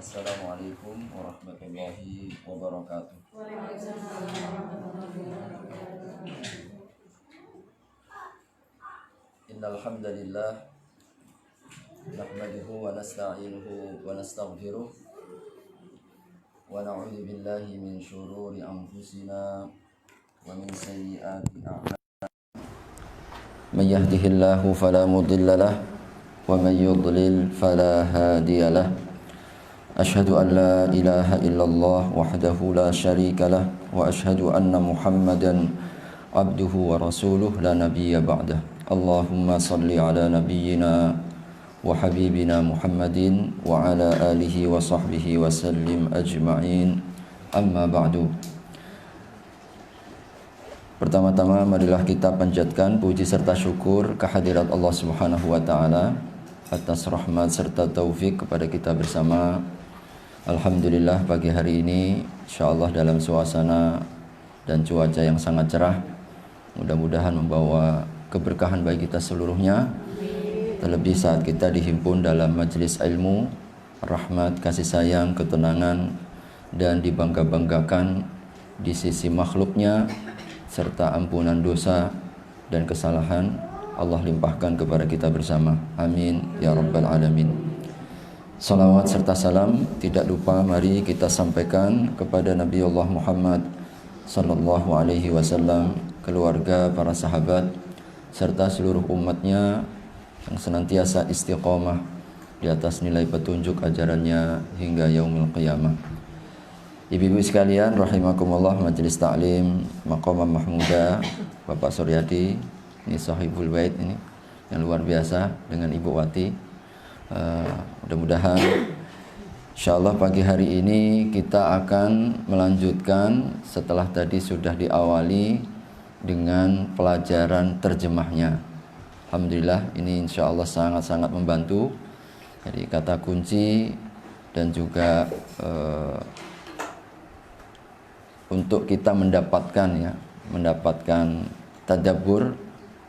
Assalamualaikum warahmatullahi wabarakatuh. Innal hamdalillah nahmaduhu wa nasta'inuhu wa nastaghfiruh wa na'udzu billahi min shururi anfusina wa min sayyiati a'malina. May yahdihillahu fala mudilla lahu wa may yudlil fala hadiya lahu. Ashhadu an la ilaha illallah wahdahu la syarika lah wa ashhadu anna Muhammadan abduhu wa rasuluh la nabiyya ba'dah. Allahumma salli ala nabiyyina wa habibina Muhammadin wa ala alihi wa sahbihi wa sallim ajma'in. Amma ba'du. Pertama-tama marilah kita panjatkan puji serta syukur kehadirat Allah Subhanahu wa taala atas rahmat serta taufik kepada kita bersama. Alhamdulillah pagi hari ini insyaallah dalam suasana dan cuaca yang sangat cerah, mudah-mudahan membawa keberkahan bagi kita seluruhnya. Terlebih saat kita dihimpun dalam majelis ilmu, rahmat, kasih sayang, ketenangan dan dibangga-banggakan di sisi makhluknya serta ampunan dosa dan kesalahan Allah limpahkan kepada kita bersama. Amin ya rabbal alamin. Salawat serta salam tidak lupa mari kita sampaikan kepada Nabi Allah Muhammad sallallahu alaihi wasallam, keluarga, para sahabat serta seluruh umatnya yang senantiasa istiqomah di atas nilai petunjuk ajarannya hingga yaumil qiyamah. Ibu-ibu sekalian rahimakumullah, majelis taklim Maqamah Mahmuda, Bapak Suryadi, ini sahibul bait ini yang luar biasa dengan Ibu Wati. Mudah-mudahan insyaallah pagi hari ini kita akan melanjutkan setelah tadi sudah diawali dengan pelajaran terjemahnya. Alhamdulillah ini insyaallah sangat-sangat membantu. Jadi kata kunci dan juga untuk kita mendapatkan tadabbur,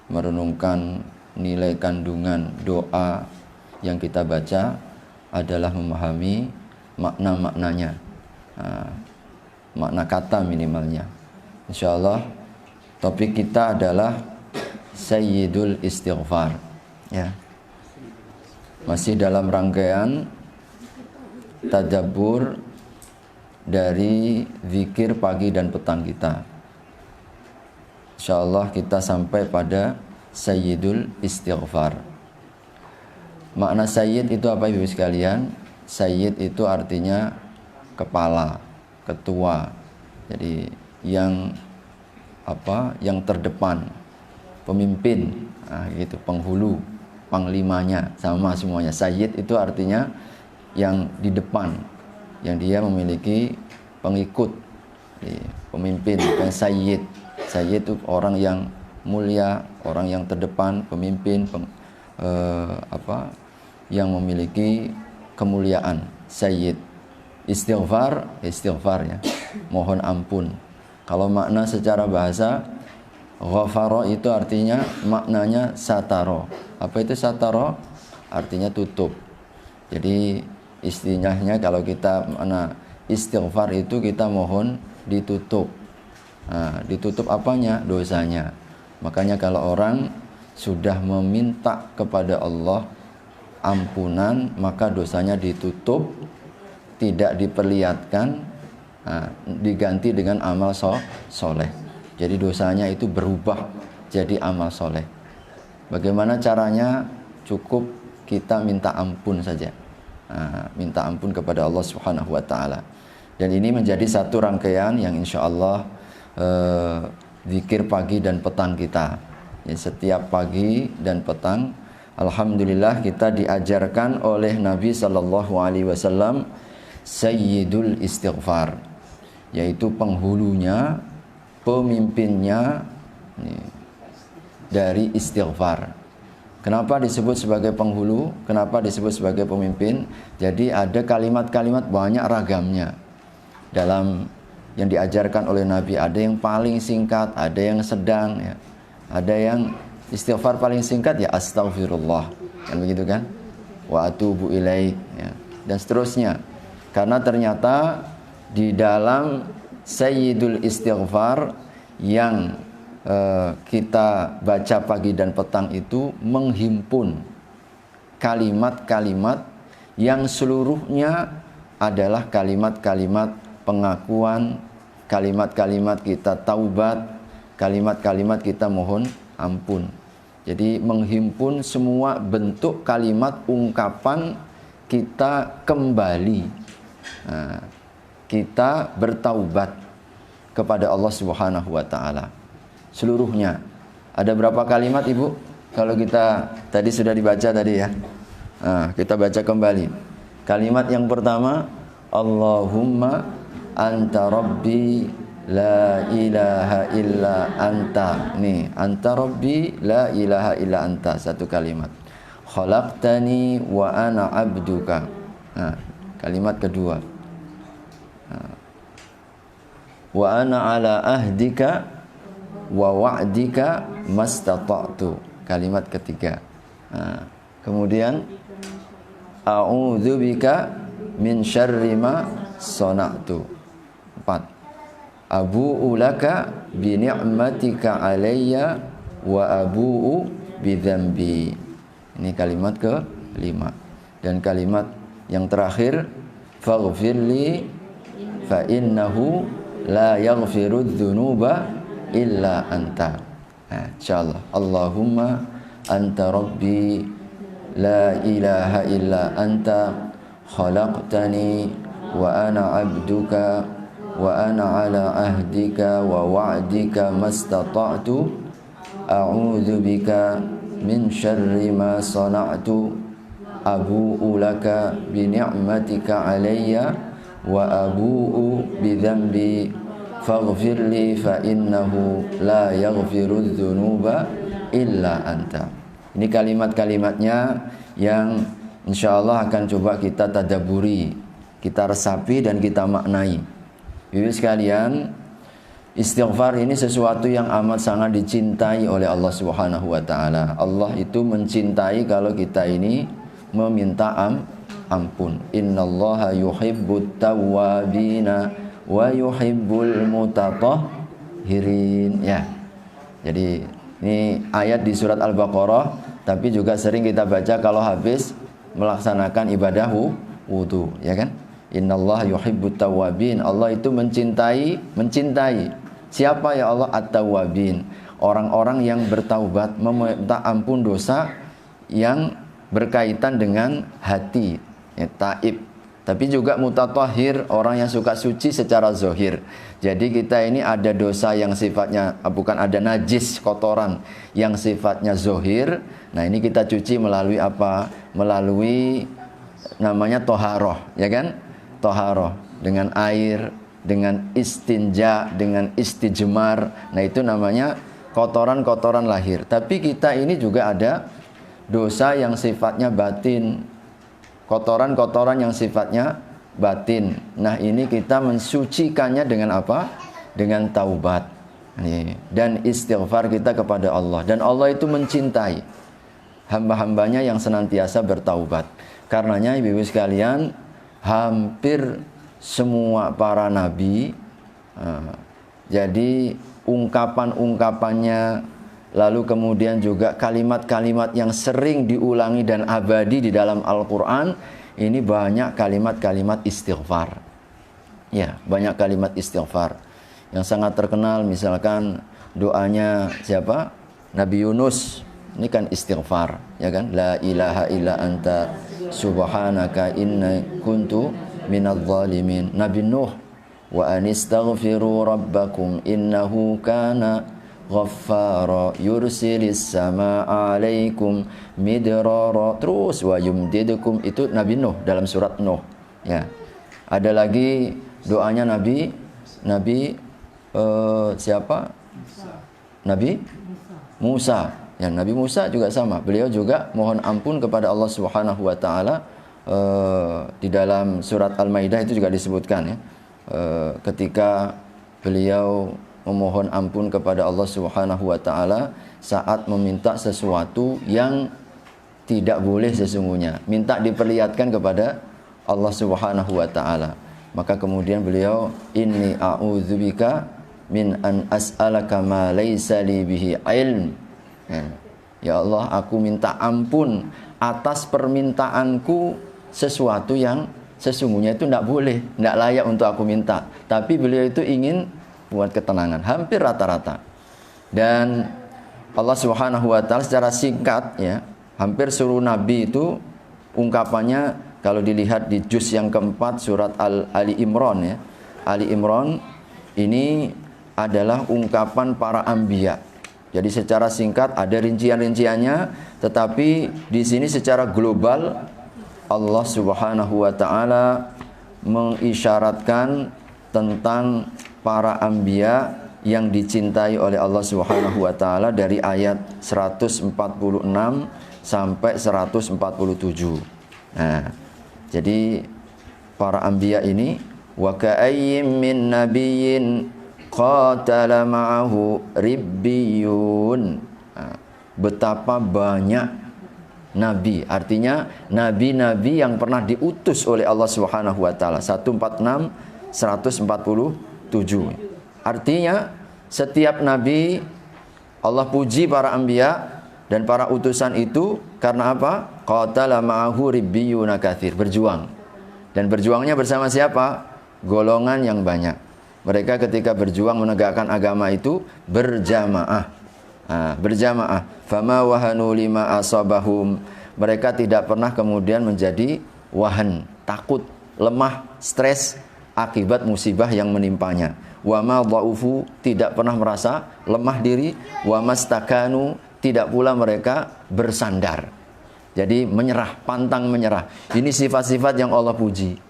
merenungkan nilai kandungan doa yang kita baca adalah memahami makna-maknanya, makna kata minimalnya. Insyaallah topik kita adalah Sayyidul Istighfar, ya. Masih dalam rangkaian tadabbur dari zikir pagi dan petang kita. Insyaallah kita sampai pada Sayyidul Istighfar. Makna sayyid itu apa ibu sekalian? Sayyid itu artinya kepala, ketua. Jadi yang terdepan, pemimpin, gitu, penghulu, panglimanya, sama semuanya. Sayyid itu artinya yang di depan, yang dia memiliki pengikut, pemimpin, bukan sayyid. Sayyid itu orang yang mulia, orang yang terdepan, pemimpin, yang memiliki kemuliaan. Sayyid. Istighfar ya, mohon ampun. Kalau makna secara bahasa, ghafara itu artinya maknanya sataro. Apa itu sataro? Artinya tutup. Jadi istilahnya kalau kita makna istighfar itu kita mohon ditutup. Ditutup apanya? Dosanya. Makanya kalau orang sudah meminta kepada Allah ampunan, maka dosanya ditutup, tidak diperlihatkan, diganti dengan amal soleh. Jadi dosanya itu berubah jadi amal soleh. Bagaimana caranya? Cukup kita minta ampun saja, minta ampun kepada Allah Subhanahu wa taala. Dan ini menjadi satu rangkaian yang insya Allah zikir pagi dan petang kita. Ya, setiap pagi dan petang alhamdulillah kita diajarkan oleh Nabi sallallahu alaihi wasallam Sayyidul Istighfar, yaitu penghulunya, pemimpinnya dari istighfar. Kenapa disebut sebagai penghulu? Kenapa disebut sebagai pemimpin? Jadi ada kalimat-kalimat banyak ragamnya dalam yang diajarkan oleh Nabi. Ada yang paling singkat, ada yang sedang, ya. Ada yang istighfar paling singkat ya astaghfirullah, kan begitu kan? Wa atubu ilaih, ya. Dan seterusnya. Karena ternyata di dalam Sayyidul Istighfar yang kita baca pagi dan petang itu menghimpun kalimat-kalimat yang seluruhnya adalah kalimat-kalimat pengakuan, kalimat-kalimat kita taubat, kalimat-kalimat kita mohon ampun. Jadi menghimpun semua bentuk kalimat ungkapan kita kembali, kita bertaubat kepada Allah Subhanahu wa taala. Seluruhnya. Ada berapa kalimat Ibu? Kalau kita tadi sudah dibaca tadi ya. Kita baca kembali. Kalimat yang pertama, Allahumma anta rabbi la ilaha illa anta. Nih, anta rabbi la ilaha illa anta, satu kalimat. Khalaqtani wa ana abduka. Kalimat kedua. Wa ana ala ahdika wa wa'dika mastata'tu. Kalimat ketiga. Kemudian a'udzubika min syarri ma sana'tu. 4. Abu'u laka bi ni'matika alayya wa abu'u bi dzambi. Ini kalimat ke-5. Dan kalimat yang terakhir, faghfirli fa innahu la yaghfiru dzunuba illa anta. Insyaallah. Allahumma anta rabbi la ilaha illa anta khalaqtani wa ana abduka wa ana ala ahdika wa wa'dika mastata'tu a'udzu bika min syarri ma sana'tu abu'u laka bi ni'matika alayya wa abu'u bi dzambi faghfirli fa innahu la yaghfiru dzunuba illa anta. Ini kalimat-kalimatnya yang insyaallah akan coba kita tadabburi, kita resapi dan kita maknai. Ibu sekalian, istighfar ini sesuatu yang amat sangat dicintai oleh Allah Subhanahu wa taala. Allah itu mencintai kalau kita ini meminta ampun. Innallaha yuhibbut tawwabina wa yuhibbul mutatahhirin. Ya. Jadi ini ayat di surat Al-Baqarah, tapi juga sering kita baca kalau habis melaksanakan ibadah wudu, ya kan? Innallaha yuhibbut tawwabin. Allah itu mencintai siapa ya Allah? At-tawwabin. Orang-orang yang bertaubat, meminta ampun dosa yang berkaitan dengan hati, ya, taib. Tapi juga mutatahhir, orang yang suka suci secara zahir. Jadi kita ini ada dosa yang sifatnya, bukan ada najis, kotoran yang sifatnya zahir. Nah ini kita cuci melalui apa? Melalui namanya toharoh, ya kan? Toharoh dengan air, dengan istinja, dengan istijmar. Nah itu namanya kotoran-kotoran lahir. Tapi kita ini juga ada dosa yang sifatnya batin, kotoran-kotoran yang sifatnya batin. Nah ini kita mensucikannya dengan apa? Dengan taubat dan istighfar kita kepada Allah. Dan Allah itu mencintai hamba-hambanya yang senantiasa bertaubat. Karenanya ibu-ibu sekalian, hampir semua para nabi, jadi ungkapan-ungkapannya, lalu kemudian juga kalimat-kalimat yang sering diulangi dan abadi di dalam Al-Quran, ini banyak kalimat-kalimat istighfar. Ya, banyak kalimat istighfar. Yang sangat terkenal misalkan doanya siapa? Nabi Yunus. Ini kan istighfar, ya kan? La ilaha illa anta subhanaka inna kuntu minadh dhalimin. Nabi Nuh, wa anistaghfiru rabbakum innahu kana ghaffara yursilis samaa alaikum midrara, terus wa yumdidukum. Itu Nabi Nuh dalam surat Nuh, ya. Ada lagi doanya Nabi siapa? Nabi Musa. Ya, Nabi Musa juga sama. Beliau juga mohon ampun kepada Allah Subhanahu wa taala. Di dalam surat Al-Maidah itu juga disebutkan, ya. Ketika beliau memohon ampun kepada Allah Subhanahu wa taala saat meminta sesuatu yang tidak boleh sesungguhnya, minta diperlihatkan kepada Allah Subhanahu wa taala. Maka kemudian beliau, inni a'udzubika min an as'alaka ma laisa li bihi ilm. Ya Allah, aku minta ampun atas permintaanku sesuatu yang sesungguhnya itu tidak boleh, tidak layak untuk aku minta. Tapi beliau itu ingin buat ketenangan, hampir rata-rata. Dan Allah Subhanahu wa taala secara singkat ya, hampir seluruh nabi itu ungkapannya kalau dilihat di juz yang keempat surat Ali Imran ya. Ali Imran ini adalah ungkapan para anbiya. Jadi secara singkat ada rincian-rinciannya, tetapi di sini secara global Allah Subhanahu wa taala mengisyaratkan tentang para anbiya yang dicintai oleh Allah Subhanahu wa taala dari ayat 146 sampai 147. Nah, jadi para anbiya ini wa ka'ayyim min nabiyyin qatala ma'ahu ribbiyun. Nah, betapa banyak nabi, artinya nabi-nabi yang pernah diutus oleh Allah Subhanahu wa taala. 146 147. Artinya setiap nabi Allah puji para anbiya dan para utusan itu karena apa? Qatala ma'ahu ribbiyuna katsir, berjuang. Dan berjuangnya bersama siapa? Golongan yang banyak. Mereka ketika berjuang menegakkan agama itu berjamaah. Berjamaah. Fama wahanu lima asabahum. Mereka tidak pernah kemudian menjadi wahan, takut, lemah, stres akibat musibah yang menimpanya. Wa ma dhaufu, tidak pernah merasa lemah diri. Wa mastakanu, tidak pula mereka bersandar. Jadi menyerah, pantang menyerah. Ini sifat-sifat yang Allah puji.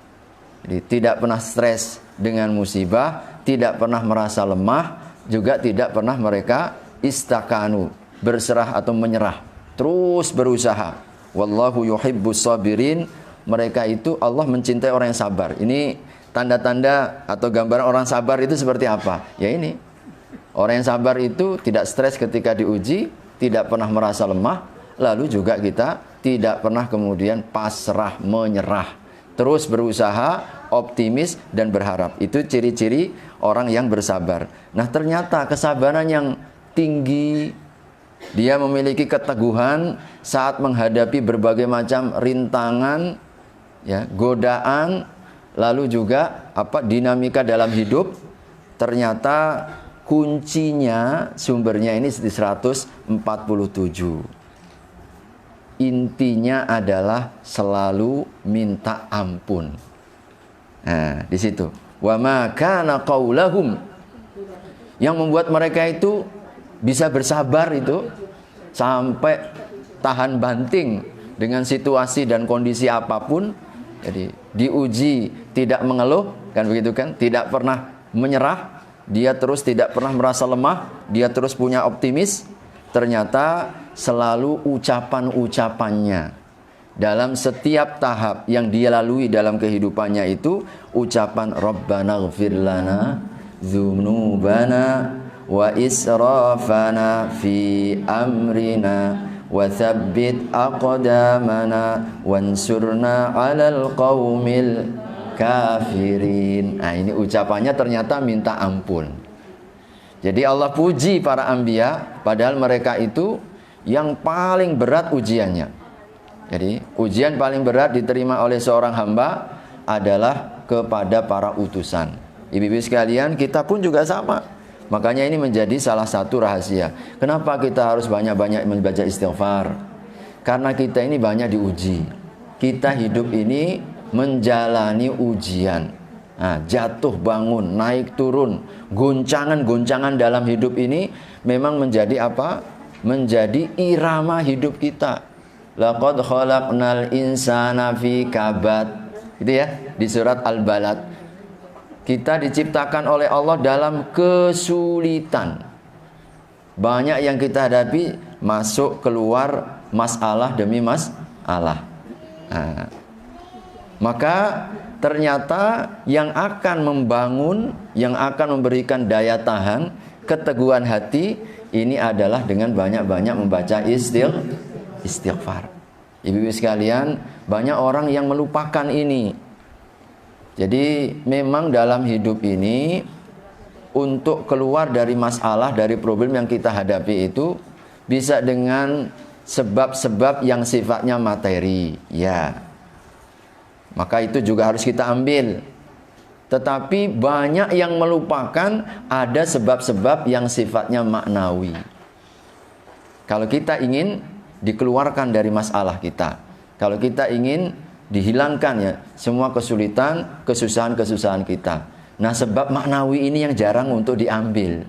Jadi tidak pernah stres dengan musibah, tidak pernah merasa lemah, juga tidak pernah mereka istakanu, berserah atau menyerah. Terus berusaha. Wallahu yuhibbus sabirin. Mereka itu Allah mencintai orang yang sabar. Ini tanda-tanda atau gambaran orang sabar itu seperti apa? Ya ini. Orang yang sabar itu tidak stres ketika diuji, tidak pernah merasa lemah, lalu juga kita tidak pernah kemudian pasrah, menyerah. Terus berusaha, optimis dan berharap. Itu ciri-ciri orang yang bersabar. Nah, ternyata kesabaran yang tinggi, dia memiliki keteguhan saat menghadapi berbagai macam rintangan, ya, godaan, lalu juga dinamika dalam hidup. Ternyata kuncinya, sumbernya ini di 147. Intinya adalah selalu minta ampun. Nah, di situ. Wa ma kana qaulahum, yang membuat mereka itu bisa bersabar itu sampai tahan banting dengan situasi dan kondisi apapun. Jadi diuji tidak mengeluh, kan begitu kan? Tidak pernah menyerah, dia terus tidak pernah merasa lemah, dia terus punya optimis. Ternyata selalu ucapan-ucapannya dalam setiap tahap yang dia lalui dalam kehidupannya itu ucapan Rabbana ighfir lana dzunubana wa israfana fi amrina wa tsabbit aqdamana wansurna 'alal qaumil kafirin. Nah, ini ucapannya ternyata minta ampun. Jadi Allah puji para anbiya, padahal mereka itu yang paling berat ujiannya. Jadi ujian paling berat diterima oleh seorang hamba adalah kepada para utusan. Ibu-ibu sekalian, kita pun juga sama. Makanya ini menjadi salah satu rahasia. Kenapa kita harus banyak-banyak membaca istighfar? Karena kita ini banyak diuji. Kita hidup ini menjalani ujian. Nah, jatuh bangun, naik turun, goncangan-goncangan dalam hidup ini memang menjadi apa? Menjadi irama hidup kita. Laqad khalaqnal insana fi kabad. Gitu ya, di surat Al-Balad. Kita diciptakan oleh Allah dalam kesulitan. Banyak yang kita hadapi, masuk keluar masalah demi masalah. Nah, maka ternyata yang akan membangun, yang akan memberikan daya tahan, keteguhan hati, ini adalah dengan banyak-banyak membaca istighfar. Ibu-ibu sekalian, banyak orang yang melupakan ini. Jadi memang dalam hidup ini untuk keluar dari masalah, dari problem yang kita hadapi itu bisa dengan sebab-sebab yang sifatnya materi, ya. Maka itu juga harus kita ambil. Tetapi banyak yang melupakan ada sebab-sebab yang sifatnya maknawi. Kalau kita ingin dikeluarkan dari masalah kita, kalau kita ingin dihilangkan ya semua kesulitan, kesusahan-kesusahan kita. Nah, sebab maknawi ini yang jarang untuk diambil.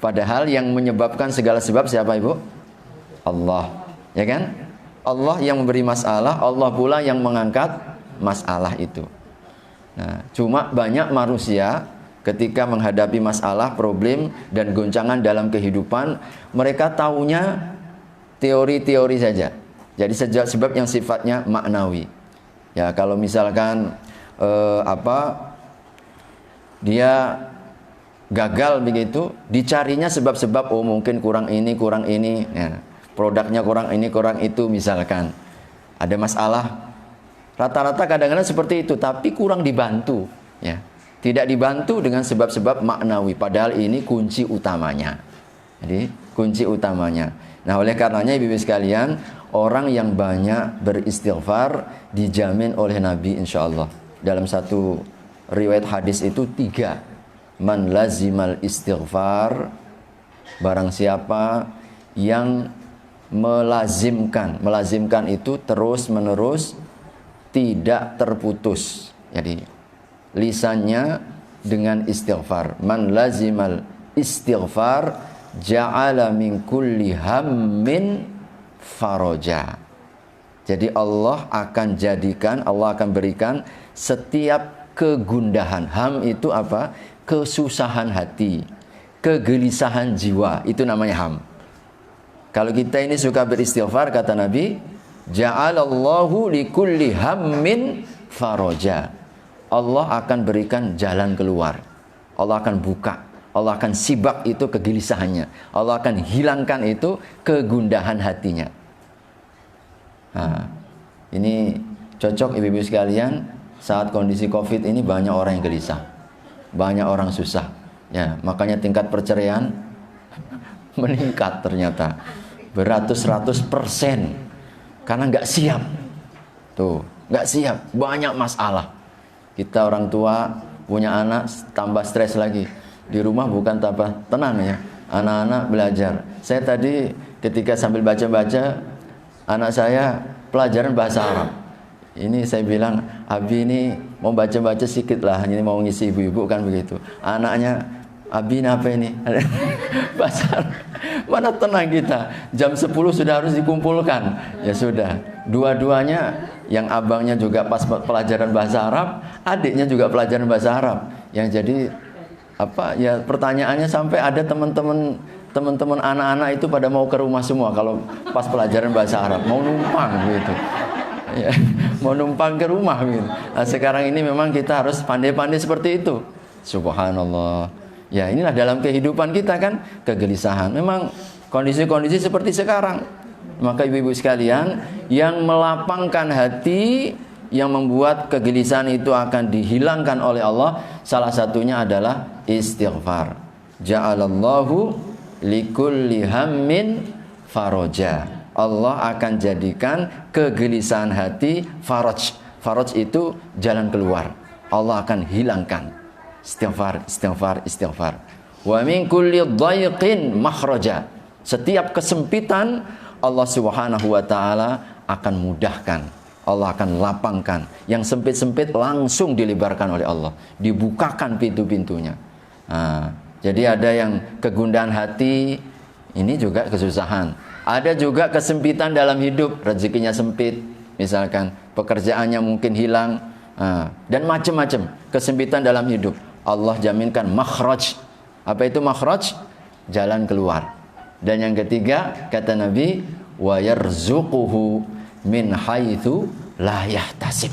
Padahal yang menyebabkan segala sebab siapa, Ibu? Allah, ya kan? Allah yang memberi masalah, Allah pula yang mengangkat masalah itu. Nah, cuma banyak manusia ketika menghadapi masalah, problem dan goncangan dalam kehidupan, mereka taunya teori-teori saja. Jadi sebab yang sifatnya maknawi. Ya, kalau misalkan dia gagal begitu, dicarinya sebab-sebab, oh mungkin kurang ini, ya, produknya kurang ini, kurang itu misalkan. Ada masalah. Rata-rata kadang-kadang seperti itu, tapi kurang dibantu, ya. Tidak dibantu dengan sebab-sebab maknawi, padahal ini kunci utamanya. Jadi, kunci utamanya. Nah, oleh karenanya ibu-ibu sekalian, orang yang banyak beristighfar dijamin oleh Nabi insyaallah. Dalam satu riwayat hadis itu 3. Man lazimal istighfar, barang siapa yang melazimkan itu terus menerus, tidak terputus. Jadi lisannya dengan istighfar. Man lazimal istighfar ja'ala min kulli hammin faraja. Jadi Allah akan jadikan, Allah akan berikan setiap kegundahan. Ham itu apa? Kesusahan hati, kegelisahan jiwa, itu namanya ham. Kalau kita ini suka beristighfar, kata Nabi, ja'alallahu likulli hammin faraja. Allah akan berikan jalan keluar. Allah akan buka. Allah akan sibak itu kegelisahannya. Allah akan hilangkan itu kegundahan hatinya. Nah, ini cocok ibu-ibu sekalian, saat kondisi COVID ini banyak orang yang gelisah. Banyak orang susah. Ya, makanya tingkat perceraian meningkat ternyata. Beratus-ratus% karena nggak siap. Tuh, nggak siap, banyak masalah. Kita orang tua punya anak tambah stres lagi. Di rumah bukan tambah tenang ya. Anak-anak belajar. Saya tadi ketika sambil baca-baca, anak saya pelajaran bahasa Arab. Ini saya bilang, Abi ini mau baca-baca sedikit lah, ini mau ngisi ibu-ibu kan begitu. Anaknya, Abi ini apa ini? Bahasa Arab. Mana tenang kita. Jam 10 sudah harus dikumpulkan. Ya sudah. Dua-duanya, yang abangnya juga pas pelajaran bahasa Arab, adiknya juga pelajaran bahasa Arab. Yang jadi ya pertanyaannya sampai ada teman-teman anak-anak itu pada mau ke rumah semua kalau pas pelajaran bahasa Arab, mau numpang gitu. Ya, mau numpang ke rumah gitu. Nah, sekarang ini memang kita harus pandai-pandai seperti itu. Subhanallah. Ya, inilah dalam kehidupan kita kan kegelisahan. Memang kondisi-kondisi seperti sekarang. Maka ibu-ibu sekalian, yang melapangkan hati, yang membuat kegelisahan itu akan dihilangkan oleh Allah, salah satunya adalah istighfar. Ja'alallahu likulli hammin faraja. Allah akan jadikan kegelisahan hati faraj. Faraj itu jalan keluar. Allah akan hilangkan. Istighfar, istighfar, istighfar. Wa min kulli dhayqin makhraja. Setiap kesempitan Allah Subhanahu wa taala akan mudahkan. Allah akan lapangkan. Yang sempit-sempit langsung dilebarkan oleh Allah. Dibukakan pintu-pintunya. Nah, jadi ada yang kegundahan hati, ini juga kesusahan. Ada juga kesempitan dalam hidup, rezekinya sempit, misalkan pekerjaannya mungkin hilang, dan macam-macam kesempitan dalam hidup. Allah jaminkan makhraj. Apa itu makhraj? Jalan keluar. Dan yang ketiga, kata Nabi, wa yarzuquhu min haitsu la yahtasib.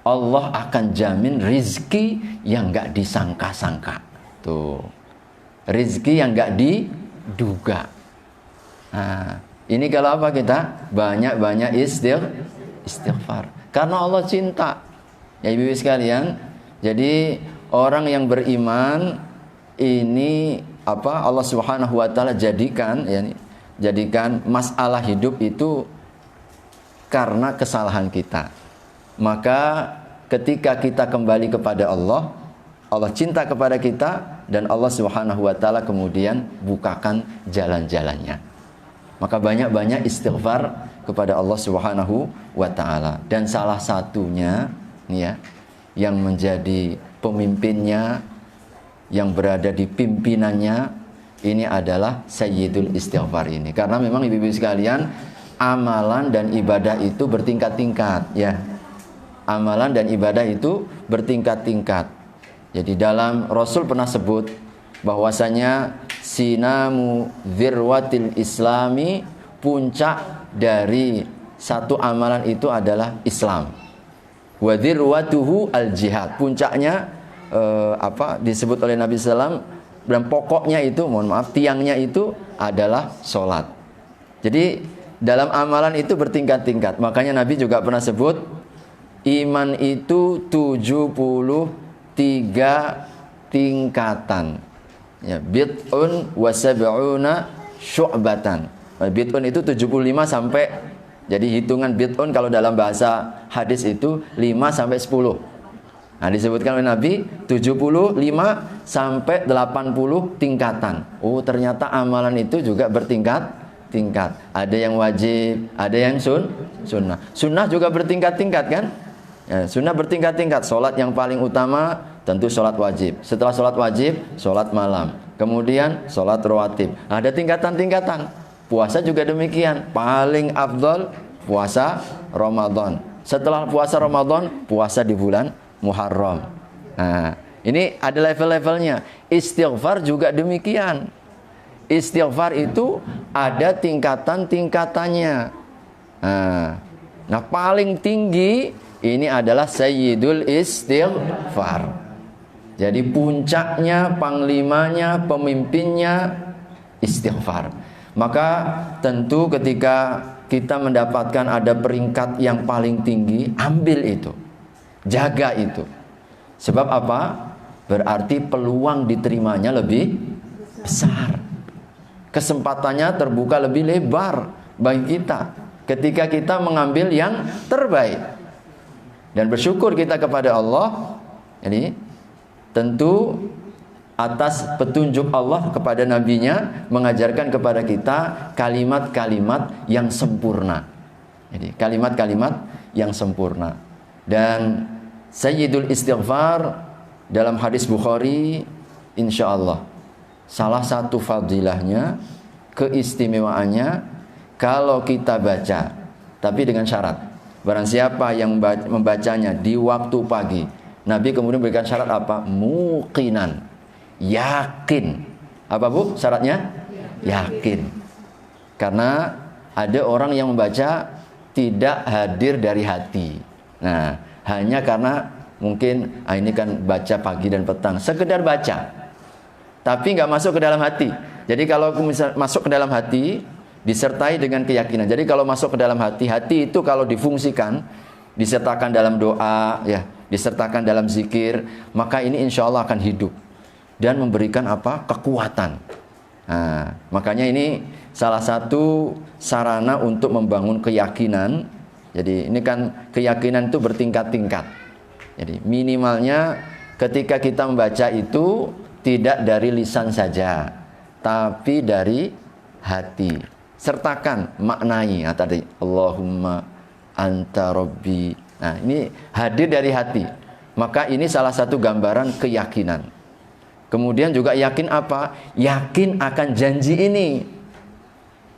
Allah akan jamin rizki yang enggak disangka-sangka. Tuh. Rizki yang enggak diduga. Nah, ini kalau apa kita? Banyak-banyak istighfar. Karena Allah cinta. Ya ibu-ibu sekalian, jadi orang yang beriman ini Allah Subhanahu wa taala jadikan masalah hidup itu karena kesalahan kita. Maka ketika kita kembali kepada Allah, Allah cinta kepada kita dan Allah Subhanahu wa taala kemudian bukakan jalan-jalannya. Maka banyak-banyak istighfar kepada Allah Subhanahu wa taala. Dan salah satunya nih ya, yang menjadi pemimpinnya, yang berada di pimpinannya, ini adalah Sayyidul Istighfar ini. Karena memang ibu-ibu sekalian, amalan dan ibadah itu bertingkat-tingkat ya. Amalan dan ibadah itu bertingkat-tingkat. Jadi dalam Rasul pernah sebut bahwasanya sinamu dzirwatil islami, puncak dari satu amalan itu adalah Islam. Wa dzirwatuhu al jihad. Puncaknya disebut oleh Nabi SAW, dan pokoknya itu, tiangnya itu adalah sholat. Jadi dalam amalan itu bertingkat-tingkat. Makanya Nabi juga pernah sebut iman itu 73 tingkatan. Ya, bid'un wa sab'una syu'batan. Bid'un itu 75 sampai, jadi hitungan bid'un kalau dalam bahasa hadis itu 5 sampai 10. Nah, disebutkan oleh Nabi 75 sampai 80 tingkatan. Oh, ternyata amalan itu juga bertingkat-tingkat. Ada yang wajib, ada yang sunnah. Sunnah juga bertingkat-tingkat kan? Ya, sunnah bertingkat-tingkat. Salat yang paling utama tentu salat wajib. Setelah salat wajib, salat malam. Kemudian salat rawatib. Ada tingkatan-tingkatan. Puasa juga demikian. Paling afdal puasa Ramadan. Setelah puasa Ramadan, puasa di bulan Muharram. Nah, ini ada level-levelnya. Istighfar juga demikian. Istighfar itu ada tingkatan-tingkatannya. Nah, paling tinggi ini adalah Sayyidul Istighfar. Jadi puncaknya, panglimanya, pemimpinnya istighfar. Maka tentu ketika kita mendapatkan ada peringkat yang paling tinggi, ambil itu. Jaga itu. Sebab apa? Berarti peluang diterimanya lebih besar. Kesempatannya terbuka lebih lebar bagi kita ketika kita mengambil yang terbaik. Dan bersyukur kita kepada Allah. Jadi tentu atas petunjuk Allah kepada nabinya, mengajarkan kepada kita kalimat-kalimat yang sempurna. Jadi kalimat-kalimat yang sempurna. Dan Sayyidul Istighfar dalam hadis Bukhari, insya Allah salah satu fadilahnya, keistimewaannya, kalau kita baca, tapi dengan syarat, barang siapa yang membacanya di waktu pagi, Nabi kemudian berikan syarat apa? Muqinan, yakin. Apa bu syaratnya? Yakin. Karena ada orang yang membaca tidak hadir dari hati. Nah, hanya karena mungkin ini kan baca pagi dan petang, sekedar baca, tapi nggak masuk ke dalam hati. Jadi kalau masuk ke dalam hati, disertai dengan keyakinan. Jadi kalau masuk ke dalam hati, hati itu kalau difungsikan, disertakan dalam doa, ya, disertakan dalam zikir, maka ini insya Allah akan hidup dan memberikan apa? Kekuatan. Nah, makanya ini salah satu sarana untuk membangun keyakinan. Jadi ini kan keyakinan itu bertingkat-tingkat. Jadi minimalnya ketika kita membaca itu tidak dari lisan saja, tapi dari hati. Sertakan, maknai. Nah, tadi Allahumma anta rabbi. Nah, ini hadir dari hati. Maka ini salah satu gambaran keyakinan. Kemudian juga yakin apa? Yakin akan janji ini.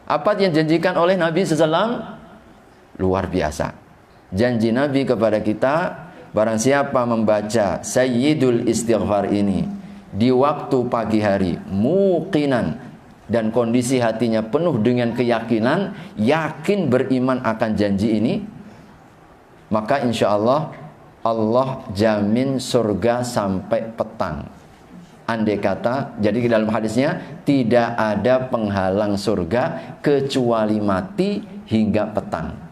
Apa yang dijanjikan oleh Nabi SAW? Luar biasa. Janji Nabi kepada kita, barang siapa membaca Sayyidul Istighfar ini di waktu pagi hari, muqinan, dan kondisi hatinya penuh dengan keyakinan, yakin beriman akan janji ini, maka insya Allah Allah jamin surga sampai petang. Andai kata, jadi di dalam hadisnya tidak ada penghalang surga kecuali mati hingga petang.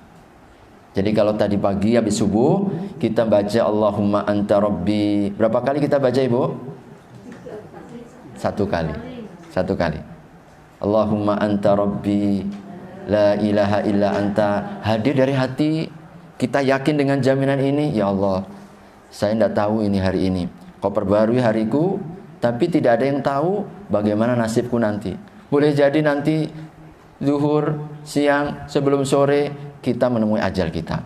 Jadi kalau tadi pagi habis subuh kita baca Allahumma anta rabbi. Berapa kali kita baca Ibu? Satu kali. Allahumma anta rabbi la ilaha illa anta. Hadir dari hati, kita yakin dengan jaminan ini. Ya Allah, saya tidak tahu ini hari ini, Kau perbarui hariku, tapi tidak ada yang tahu bagaimana nasibku nanti. Boleh jadi nanti zuhur, siang, sebelum sore kita menemui ajal kita.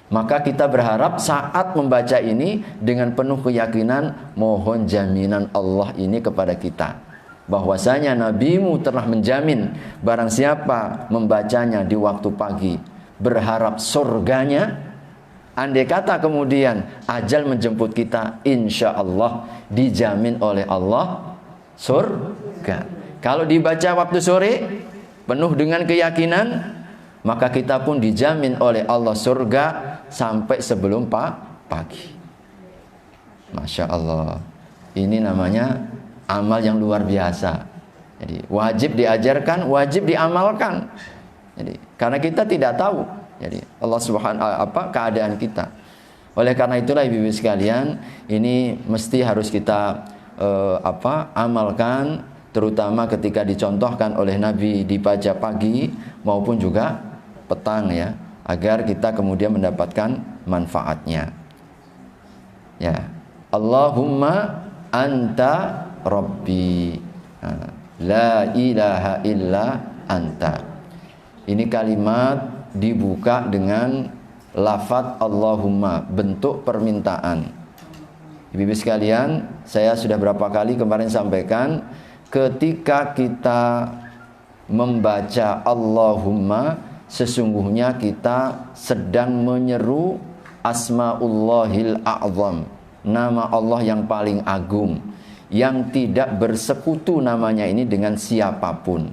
Maka kita berharap saat membaca ini dengan penuh keyakinan mohon jaminan Allah ini kepada kita, bahwasanya nabimu telah menjamin barang siapa membacanya di waktu pagi berharap surganya. Andai kata kemudian ajal menjemput kita, insya Allah dijamin oleh Allah surga. Kalau dibaca waktu sore penuh dengan keyakinan, maka kita pun dijamin oleh Allah surga sampai sebelum pagi. Masya Allah. Ini namanya amal yang luar biasa. Jadi wajib diajarkan, wajib diamalkan. Jadi karena kita tidak tahu, jadi Allah Subhanahu keadaan kita. Oleh karena itulah ibu-ibu sekalian, ini mesti harus kita amalkan, terutama ketika dicontohkan oleh Nabi dibaca pagi maupun juga petang ya, agar kita kemudian mendapatkan manfaatnya. Ya, Allahumma anta rabbi, la ilaha illa anta. Ini kalimat dibuka dengan lafadz Allahumma, bentuk permintaan. Ibu-ibu sekalian, saya sudah berapa kali kemarin sampaikan, ketika kita membaca Allahumma, sesungguhnya kita sedang menyeru Asmaullahil A'zam, nama Allah yang paling agung, yang tidak bersekutu namanya ini dengan siapapun.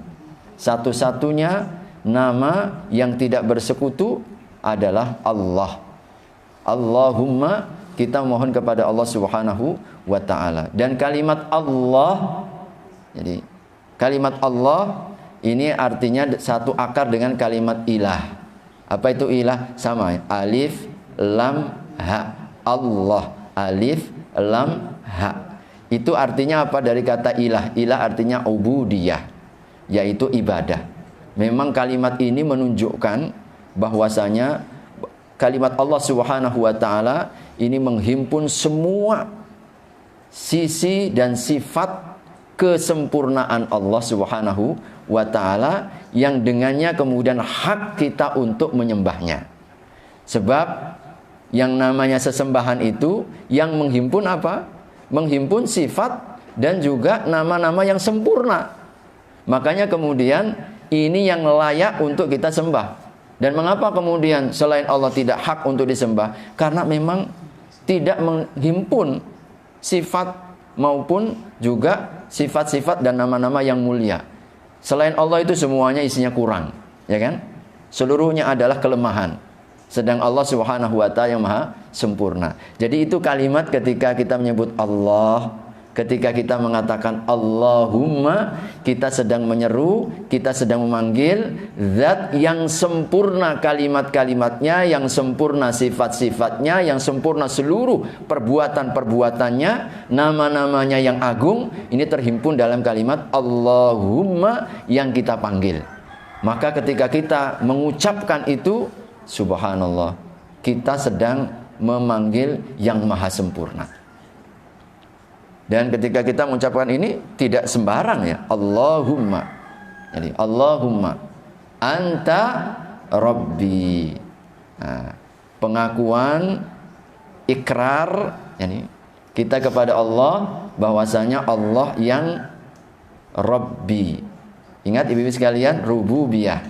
Satu-satunya nama yang tidak bersekutu adalah Allah. Allahumma, kita mohon kepada Allah Subhanahu wa ta'ala. Dan kalimat Allah, jadi kalimat Allah ini artinya satu akar dengan kalimat ilah. Apa itu ilah? Sama, alif, lam, ha. Allah, alif, lam, ha. Itu artinya apa dari kata ilah? Ilah artinya ubudiyah, yaitu ibadah. Memang kalimat ini menunjukkan bahwasanya kalimat Allah Subhanahu wa ta'ala ini menghimpun semua sisi dan sifat kesempurnaan Allah Subhanahu wa ta'ala, yang dengannya kemudian hak kita untuk menyembahnya. Sebab yang namanya sesembahan itu yang menghimpun apa? Menghimpun sifat dan juga nama-nama yang sempurna. Makanya kemudian ini yang layak untuk kita sembah. Dan mengapa kemudian selain Allah tidak hak untuk disembah? Karena memang tidak menghimpun sifat maupun juga sifat-sifat dan nama-nama yang mulia. Selain Allah itu semuanya isinya kurang, ya kan? Seluruhnya adalah kelemahan. Sedang Allah Subhanahu wa ta'ala yang maha sempurna. Jadi itu kalimat ketika kita menyebut Allah, ketika kita mengatakan Allahumma, kita sedang menyeru, kita sedang memanggil zat yang sempurna kalimat-kalimatnya, yang sempurna sifat-sifatnya, yang sempurna seluruh perbuatan-perbuatannya, nama-namanya yang agung. Ini terhimpun dalam kalimat Allahumma yang kita panggil. Maka ketika kita mengucapkan itu, subhanallah, kita sedang memanggil yang maha sempurna. Dan ketika kita mengucapkan ini tidak sembarang ya, Allahumma. Jadi Allahumma anta rabbi. Nah, pengakuan ikrar yani kita kepada Allah bahwasanya Allah yang Rabbi. Ingat ibu-ibu sekalian, rububiyah.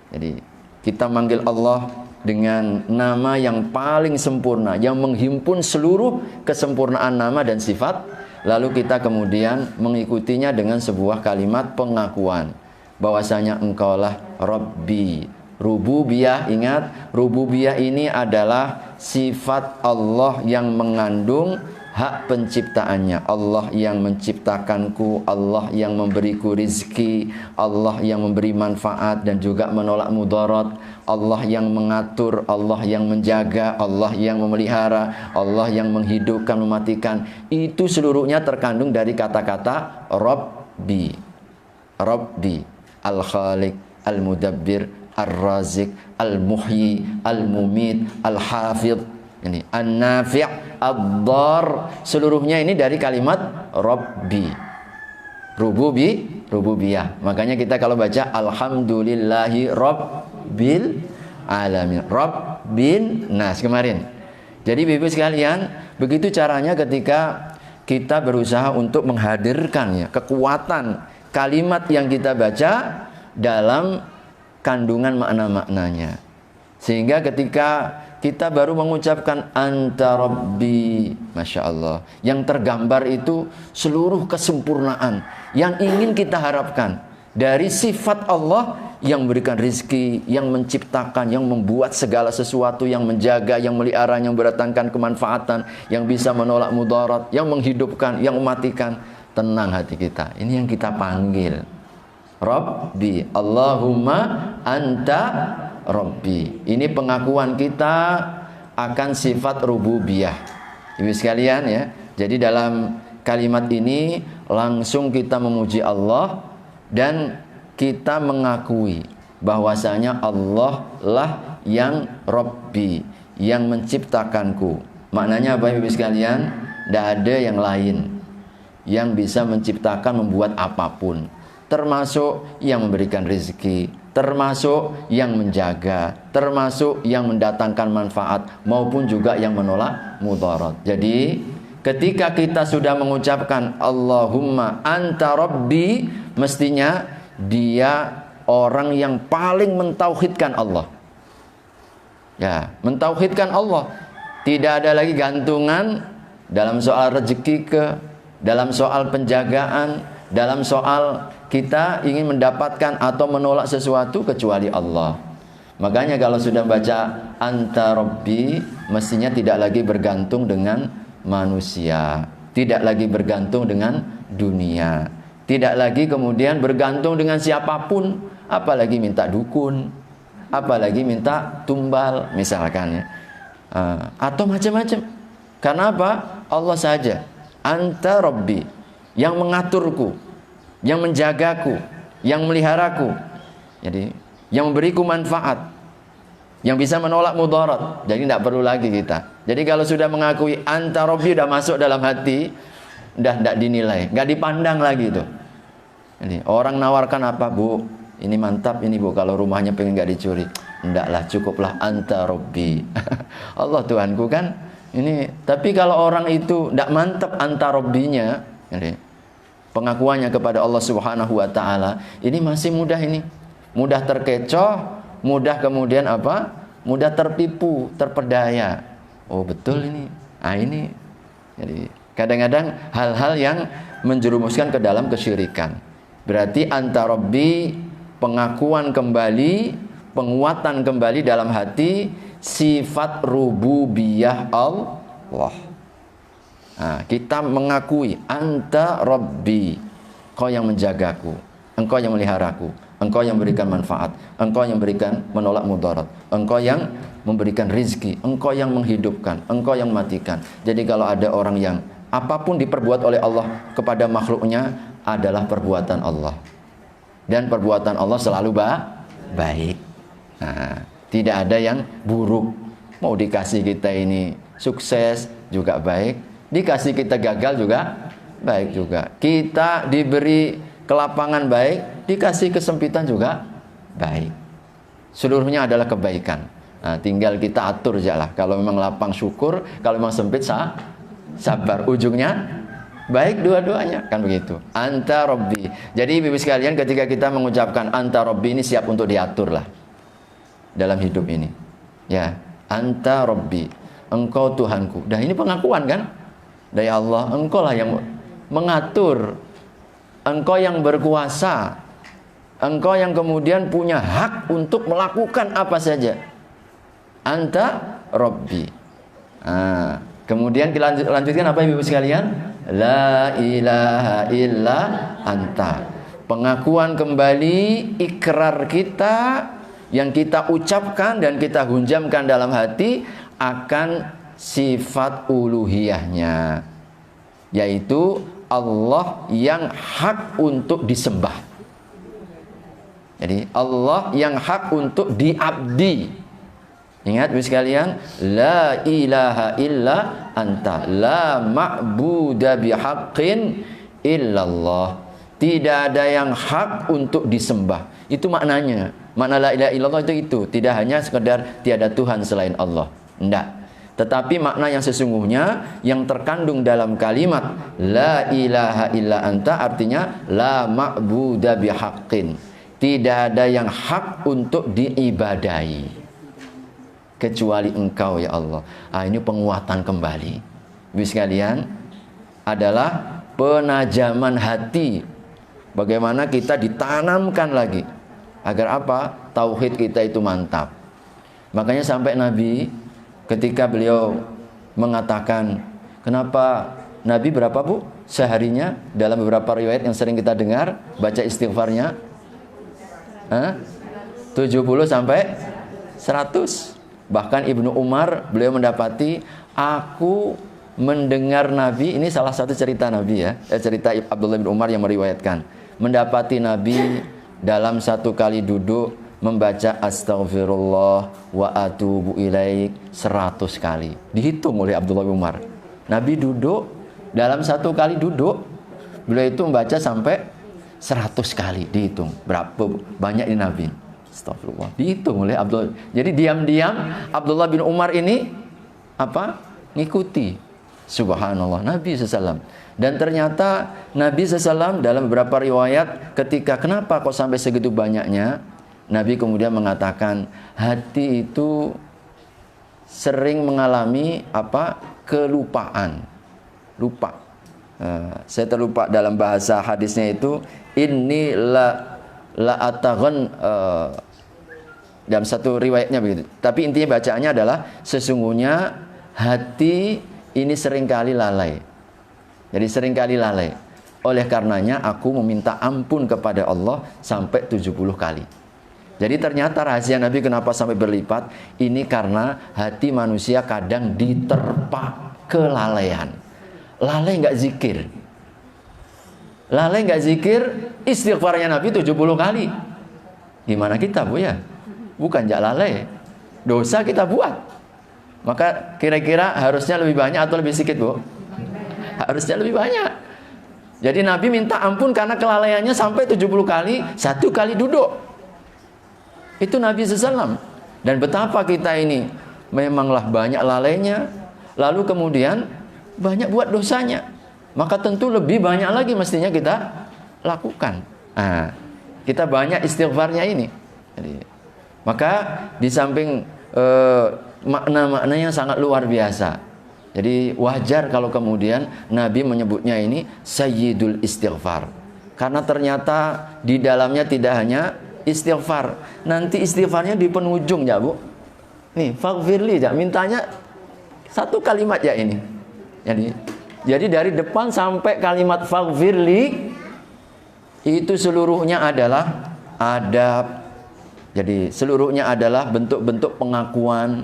Jadi kita manggil Allah dengan nama yang paling sempurna, yang menghimpun seluruh kesempurnaan nama dan sifat. Lalu kita kemudian mengikutinya dengan sebuah kalimat pengakuan bahwasanya engkaulah Rabbi. Rububiyah, ingat, rububiyah ini adalah sifat Allah yang mengandung hak penciptaannya. Allah yang menciptakanku, Allah yang memberiku rizki, Allah yang memberi manfaat dan juga menolak mudarat, Allah yang mengatur, Allah yang menjaga, Allah yang memelihara, Allah yang menghidupkan, mematikan. Itu seluruhnya terkandung dari kata-kata Rabbi. Rabbi, Al-Khaliq, Al-Mudabbir, Ar-Razik, Al-Muhyi, Al-Mumit, Al-Hafidh. Ini An-Nafi', Ad-Dar, seluruhnya ini dari kalimat Rabbi. Rububiyah. Makanya kita kalau baca Alhamdulillahi Rabbil Alamin, Rabbin Nas kemarin. Jadi Bapak sekalian, begitu caranya ketika kita berusaha untuk menghadirkan kekuatan kalimat yang kita baca dalam kandungan makna-maknanya. Sehingga ketika kita baru mengucapkan Anta Rabbi, Masya Allah, yang tergambar itu seluruh kesempurnaan yang ingin kita harapkan dari sifat Allah yang memberikan rizki, yang menciptakan, yang membuat segala sesuatu, yang menjaga, yang melihara, yang berdatangkan kemanfaatan, yang bisa menolak mudarat, yang menghidupkan, yang mematikan. Tenang hati kita, ini yang kita panggil Rabbi, Allahumma Anta Rabbi. Ini pengakuan kita akan sifat rububiyah. Ibu sekalian ya. Jadi dalam kalimat ini langsung kita memuji Allah dan kita mengakui bahwasanya Allah lah yang Rabbi, yang menciptakanku. Maknanya apa Ibu sekalian? Tidak ada yang lain yang bisa menciptakan, membuat apapun, termasuk yang memberikan rezeki, termasuk yang menjaga, termasuk yang mendatangkan manfaat, maupun juga yang menolak mudarat. Jadi ketika kita sudah mengucapkan Allahumma Anta Rabbi, mestinya dia orang yang paling mentauhidkan Allah. Ya, mentauhidkan Allah. Tidak ada lagi gantungan dalam soal rezeki dalam soal penjagaan, dalam soal kita ingin mendapatkan atau menolak sesuatu kecuali Allah. Makanya kalau sudah baca Anta Rabbi, mestinya tidak lagi bergantung dengan manusia, tidak lagi bergantung dengan dunia, tidak lagi kemudian bergantung dengan siapapun, apalagi minta dukun, apalagi minta tumbal misalkan ya, atau macam-macam. Karena apa? Allah saja. Anta Rabbi, yang mengaturku, yang menjagaku, yang meliharaku. Jadi yang memberiku manfaat, yang bisa menolak mudarat. Jadi tidak perlu lagi kita. Jadi kalau sudah mengakui Anta Rabbi, sudah masuk dalam hati, sudah tidak dinilai, nggak dipandang lagi itu. Jadi orang nawarkan apa, Bu? Ini mantap ini Bu, kalau rumahnya pengen nggak dicuri. Ndaklah, cukuplah Anta Rabbi. Allah Tuhanku kan. Ini, tapi kalau orang itu tidak mantap Anta Rabbinya, jadi pengakuannya kepada Allah Subhanahu wa taala, ini masih mudah, ini mudah terkecoh, mudah kemudian apa? Mudah tertipu, terpedaya. Oh, betul ini. Ah, ini. Jadi kadang-kadang hal-hal yang menjerumuskan ke dalam kesyirikan. Berarti Anta Rabbi, pengakuan kembali, penguatan kembali dalam hati sifat rububiyah Allah. Nah, kita mengakui Anta Rabbi, Engkau yang menjagaku, Engkau yang meliharaku, Engkau yang memberikan manfaat, Engkau yang memberikan menolak mudarat, Engkau yang memberikan rizki, Engkau yang menghidupkan, Engkau yang mematikan. Jadi kalau ada orang yang apapun diperbuat oleh Allah kepada makhluknya adalah perbuatan Allah, dan perbuatan Allah selalu baik. Nah, tidak ada yang buruk. Mau dikasih kita ini sukses juga baik, dikasih kita gagal juga baik juga. Kita diberi kelapangan baik, dikasih kesempitan juga baik. Seluruhnya adalah kebaikan. Nah, tinggal kita atur aja lah. Kalau memang lapang syukur, kalau memang sempit sabar. Ujungnya baik dua-duanya, kan begitu. Anta Rabbi. Jadi Ibu sekalian, ketika kita mengucapkan Anta Rabbi ini siap untuk diatur lah dalam hidup ini. Ya, Anta Rabbi, Engkau Tuhanku. Dah ini pengakuan kan dari Allah, Engkau lah yang mengatur, Engkau yang berkuasa, Engkau yang kemudian punya hak untuk melakukan apa saja. Anta Rabbi. Nah, Kemudian kita lanjutkan apa Ibu sekalian? La ilaha illa anta. Pengakuan kembali ikrar kita yang kita ucapkan dan kita hunjamkan dalam hati akan sifat uluhiyahnya, yaitu Allah yang hak untuk disembah. Jadi Allah yang hak untuk diabdi. Ingat Ibu sekalian, la ilaha illa anta, la ma'buda bihaqqin illallah. Tidak ada yang hak untuk disembah. Itu maknanya. Makna la ilaha illallah itu. Tidak hanya sekedar tiada Tuhan selain Allah. Tidak. Tetapi makna yang sesungguhnya yang terkandung dalam kalimat la ilaha illa anta artinya la ma'buda bihaqqin. Tidak ada yang hak untuk diibadahi kecuali Engkau ya Allah. Ini penguatan kembali. Ibu sekalian, adalah penajaman hati. Bagaimana kita ditanamkan lagi agar apa? Tauhid kita itu mantap. Makanya sampai Nabi ketika beliau mengatakan, kenapa Nabi berapa Bu seharinya dalam beberapa riwayat yang sering kita dengar baca istighfarnya? 70 sampai 100. Bahkan Ibnu Umar beliau mendapati, aku mendengar Nabi, ini salah satu cerita Nabi ya, cerita Abdullah bin Umar yang meriwayatkan, mendapati Nabi dalam satu kali duduk membaca astaghfirullah wa atubu ilaik 100 kali. Dihitung oleh Abdullah bin Umar. Nabi duduk, dalam satu kali duduk beliau itu membaca sampai 100 kali. Dihitung berapa banyak ini Nabi. Astagfirullah. Dihitung oleh Abdullah. Jadi diam-diam Abdullah bin Umar ini apa? Ngikuti. Subhanallah, Nabi SAW. Dan ternyata Nabi SAW dalam beberapa riwayat ketika kenapa kok sampai segitu banyaknya, Nabi kemudian mengatakan hati itu sering mengalami apa? Kelupaan. Lupa. Saya terlupa dalam bahasa hadisnya itu, inni la ataghan, dalam satu riwayatnya begitu. Tapi intinya bacaannya adalah sesungguhnya hati ini seringkali lalai. Jadi seringkali lalai. Oleh karenanya aku meminta ampun kepada Allah sampai 70 kali. Jadi ternyata rahasia Nabi kenapa sampai berlipat, ini karena hati manusia kadang diterpa kelalaian. Lalai nggak zikir. Lalai nggak zikir, istighfarnya Nabi 70 kali. Gimana kita Bu ya? Bukan jak lalai, dosa kita buat. Maka kira-kira harusnya lebih banyak atau lebih sedikit Bu? Harusnya lebih banyak. Jadi Nabi minta ampun karena kelalaiannya sampai 70 kali, satu kali duduk. Itu Nabi SAW. Dan betapa kita ini memanglah banyak lalainya, lalu kemudian banyak buat dosanya. Maka tentu lebih banyak lagi mestinya kita lakukan. Kita banyak istighfarnya ini. Jadi, maka di samping makna-maknanya sangat luar biasa. Jadi wajar kalau kemudian Nabi menyebutnya ini Sayyidul Istighfar. Karena ternyata di dalamnya tidak hanya istighfar. Nanti istighfarnya di penujung ya Bu. Nih, faghfirli ya, mintanya satu kalimat ya ini. Jadi dari depan sampai kalimat faghfirli itu seluruhnya adalah adab. Jadi seluruhnya adalah bentuk-bentuk pengakuan,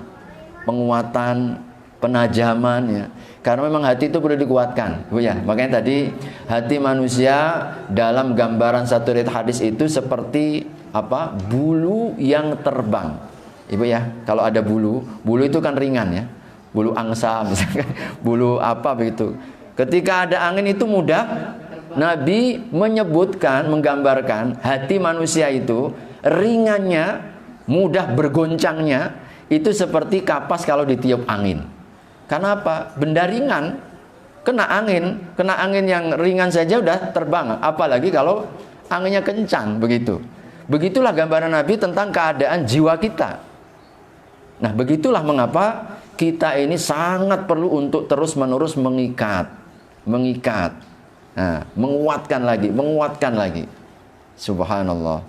penguatan, penajaman ya. Karena memang hati itu perlu dikuatkan, Bu ya. Makanya tadi hati manusia dalam gambaran satu riwayat hadis itu seperti apa? Bulu yang terbang. Ibu ya, kalau ada bulu itu kan ringan ya. Bulu angsa misalkan, bulu apa begitu. Ketika ada angin itu mudah. Nabi menyebutkan, menggambarkan hati manusia itu ringannya, mudah bergoncangnya, itu seperti kapas kalau ditiup angin. Karena apa? Benda ringan, kena angin yang ringan saja udah terbang. Apalagi kalau anginnya kencang begitu. Begitulah gambaran Nabi tentang keadaan jiwa kita. Nah, begitulah mengapa kita ini sangat perlu untuk terus-menerus mengikat. Nah, menguatkan lagi. Subhanallah.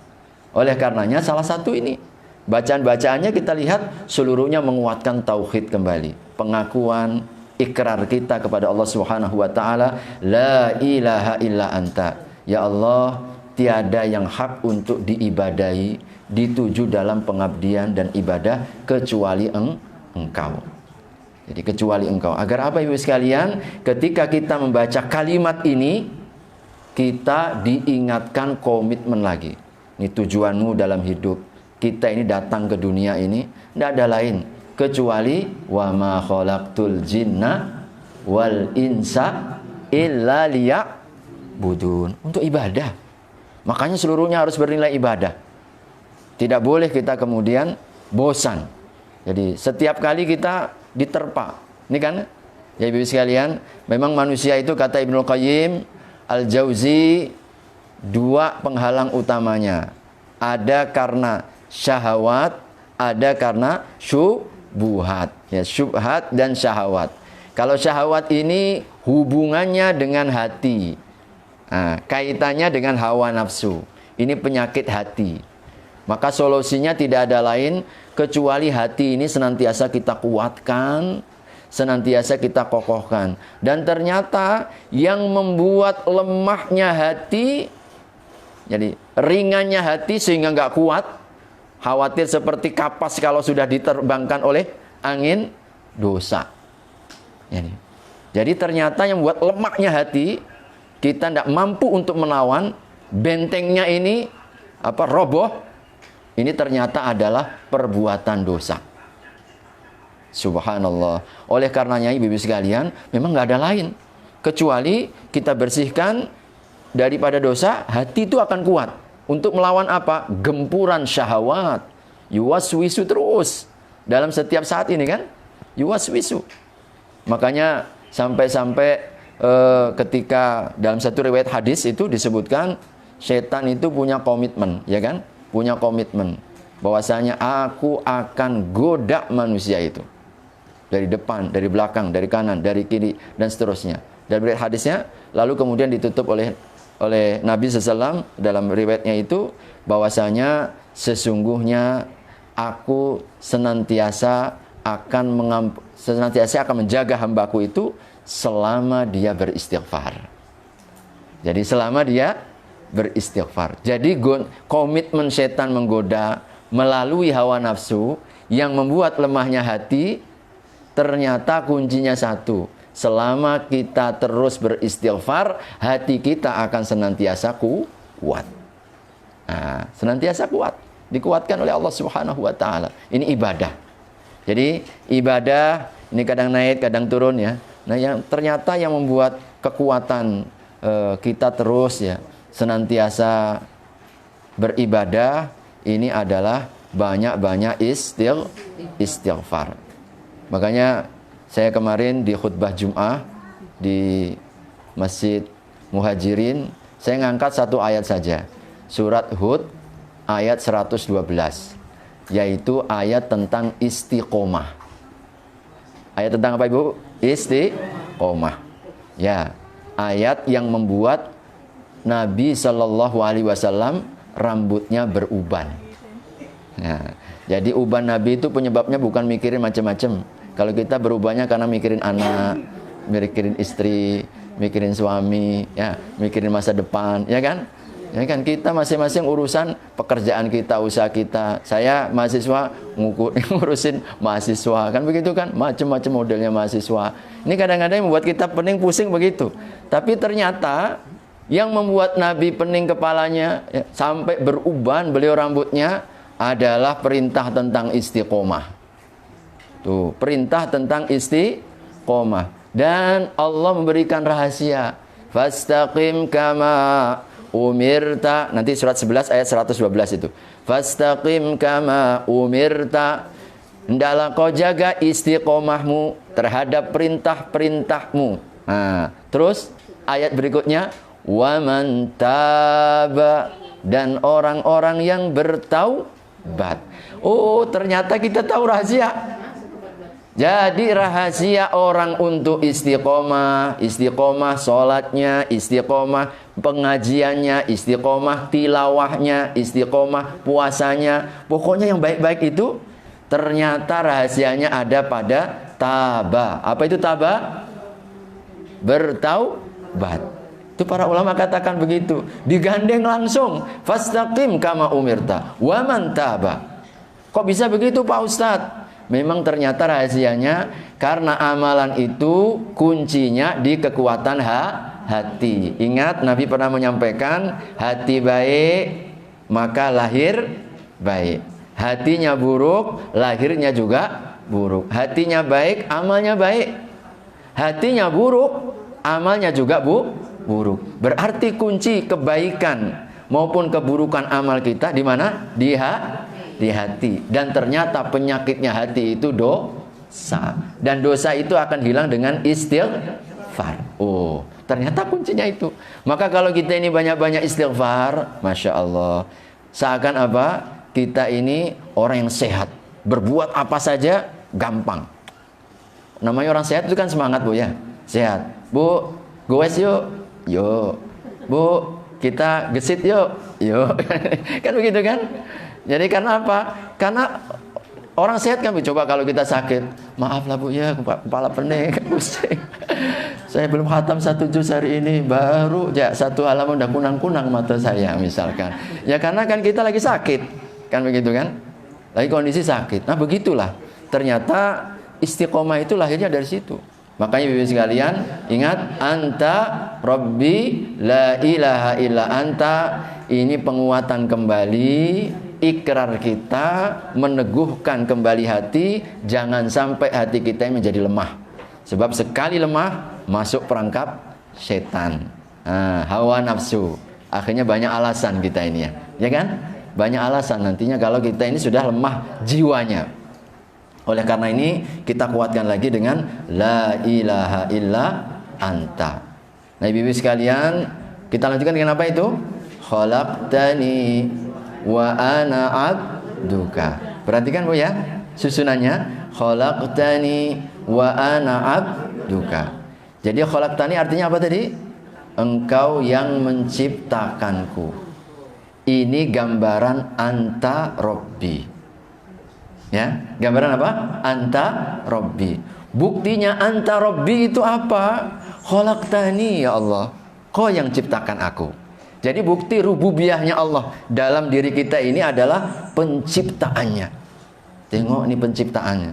Oleh karenanya salah satu ini bacaan-bacaannya kita lihat seluruhnya menguatkan tauhid kembali, pengakuan, ikrar kita kepada Allah Subhanahu wa taala, la ilaha illa anta. Ya Allah, tiada yang hak untuk diibadahi, dituju dalam pengabdian dan ibadah kecuali Engkau. Jadi kecuali Engkau. Agar apa Ibu sekalian? Ketika kita membaca kalimat ini, kita diingatkan komitmen lagi. Ini tujuanmu dalam hidup. Kita ini datang ke dunia ini, tidak ada lain kecuali wa ma khalaqtul jinna wal insa illa liya'budun. Untuk ibadah. Makanya seluruhnya harus bernilai ibadah. Tidak boleh kita kemudian bosan. Jadi setiap kali kita diterpa. Ini kan, ya Ibu sekalian, memang manusia itu kata Ibnu Qayyim Al-Jauzi, dua penghalang utamanya. Ada karena syahwat, ada karena syubhat. Ya, syubhat dan syahwat. Kalau syahwat ini hubungannya dengan hati. Nah, kaitannya dengan hawa nafsu. Ini penyakit hati. Maka solusinya tidak ada lain kecuali hati ini senantiasa kita kuatkan, senantiasa kita kokohkan. Dan ternyata yang membuat lemahnya hati, jadi ringannya hati sehingga nggak kuat, khawatir seperti kapas kalau sudah diterbangkan oleh angin, dosa. Jadi ternyata yang membuat lemahnya hati, kita tidak mampu untuk melawan, bentengnya ini roboh. Ini ternyata adalah perbuatan dosa. Subhanallah. Oleh karenanya ibu-ibu sekalian, memang nggak ada lain kecuali kita bersihkan daripada dosa, hati itu akan kuat untuk melawan apa? Gempuran syahwat. Yuwaswisu terus dalam setiap saat ini kan? Yuwaswisu. Makanya sampai-sampai ketika dalam satu riwayat hadis itu disebutkan setan itu punya komitmen, ya kan? Punya komitmen bahwasanya aku akan goda manusia itu dari depan, dari belakang, dari kanan, dari kiri dan seterusnya. Dan riwayat hadisnya lalu kemudian ditutup oleh Nabi SAW dalam riwayatnya itu bahwasanya sesungguhnya aku senantiasa akan menjaga hambaku itu selama dia beristighfar. Jadi selama dia beristighfar. Jadi komitmen setan menggoda melalui hawa nafsu yang membuat lemahnya hati, ternyata kuncinya satu. Selama kita terus beristighfar, hati kita akan senantiasa kuat. Nah, senantiasa kuat. Dikuatkan oleh Allah Subhanahu wa taala. Ini ibadah. Jadi ibadah ini kadang naik, kadang turun ya. Nah, yang ternyata yang membuat kekuatan kita terus ya senantiasa beribadah ini adalah banyak-banyak istighfar. Makanya saya kemarin di khutbah Jum'ah di Masjid Muhajirin, saya ngangkat satu ayat saja. Surat Hud ayat 112, yaitu ayat tentang istiqomah. Ayat tentang apa Ibu? Istiqomah. Ya, ayat yang membuat Nabi Shallallahu Alaihi Wasallam rambutnya beruban. Nah, jadi uban Nabi itu penyebabnya bukan mikirin macam-macam. Kalau kita berubannya karena mikirin anak, mikirin istri, mikirin suami, ya, mikirin masa depan, ya kan? Ya kan, kita masing-masing urusan pekerjaan kita, usaha kita. Saya mahasiswa ngurusin mahasiswa, kan begitu kan? Macam-macam modelnya mahasiswa. Ini kadang-kadang membuat kita pening pusing begitu. Tapi ternyata yang membuat Nabi pening kepalanya ya, sampai beruban beliau rambutnya adalah perintah tentang istiqomah. Tuh, perintah tentang istiqomah. Dan Allah memberikan rahasia. Fastaqim kama umirta. Nanti surat 11 ayat 112 itu. Fastaqim kama umirta. Hendaklah kau jaga istiqomahmu terhadap perintah-perintahmu. Nah, terus ayat berikutnya wa man taba, dan orang-orang yang bertaubat. Oh, ternyata kita tahu rahasia. Jadi rahasia orang untuk istiqomah, istiqomah sholatnya, istiqomah pengajiannya, istiqomah tilawahnya, istiqomah puasanya, pokoknya yang baik-baik itu ternyata rahasianya ada pada taba. Apa itu taba? Bertaubat. Itu para ulama katakan begitu. Digandeng langsung. Fastaqim kama umirta. Wa man taba. Kok bisa begitu Pak Ustadz? Memang ternyata rahasianya karena amalan itu kuncinya di kekuatan hati. Ingat Nabi pernah menyampaikan, hati baik maka lahir baik. Hatinya buruk, lahirnya juga buruk. Hatinya baik, amalnya baik. Hatinya buruk, amalnya juga buruk. Berarti kunci kebaikan maupun keburukan amal kita di mana? Di hati. Dan ternyata penyakitnya hati itu dosa. Dan dosa itu akan hilang dengan istighfar. Oh, ternyata kuncinya itu. Maka kalau kita ini banyak-banyak istighfar, Masya Allah, seakan apa? Kita ini orang yang sehat. Berbuat apa saja gampang. Namanya orang sehat itu kan semangat Bu ya. Sehat. Bu, goes yuk. Yuk. Bu, kita gesit yuk. Yuk. Kan begitu kan? Jadi karena apa? Karena orang sehat kan Bu. Coba kalau kita sakit, maaf lah Bu ya, kepala pening, pusing. Saya belum khatam 1 juz hari ini, baru ya 1 halaman udah kunang-kunang mata saya misalkan. Ya karena kan kita lagi sakit. Kan begitu kan? Lagi kondisi sakit. Nah begitulah. Ternyata istiqomah itu lahirnya dari situ. Makanya Bapak sekalian, ingat, anta Rabbi la ilaha illa anta. Ini penguatan kembali ikrar kita, meneguhkan kembali hati. Jangan sampai hati kita menjadi lemah. Sebab sekali lemah masuk perangkap setan, hawa nafsu. Akhirnya banyak alasan kita ini ya kan? Banyak alasan nantinya kalau kita ini sudah lemah jiwanya. Oleh karena ini kita kuatkan lagi dengan la ilaha illa anta. Nah ibu-ibu sekalian, kita lanjutkan dengan apa itu? Khalaqtani wa ana abduka. Perhatikan Bu ya susunannya. Khalaqtani wa ana abduka. Jadi khalaqtani artinya apa tadi? Engkau yang menciptakanku. Ini gambaran anta Rabbi. Ya, gambaran apa? Anta Rabbi. Buktinya anta Rabbi itu apa? Khalaqtani ya Allah. Kau yang ciptakan aku. Jadi bukti rububiyahnya Allah dalam diri kita ini adalah penciptaannya. Tengok ini penciptaannya.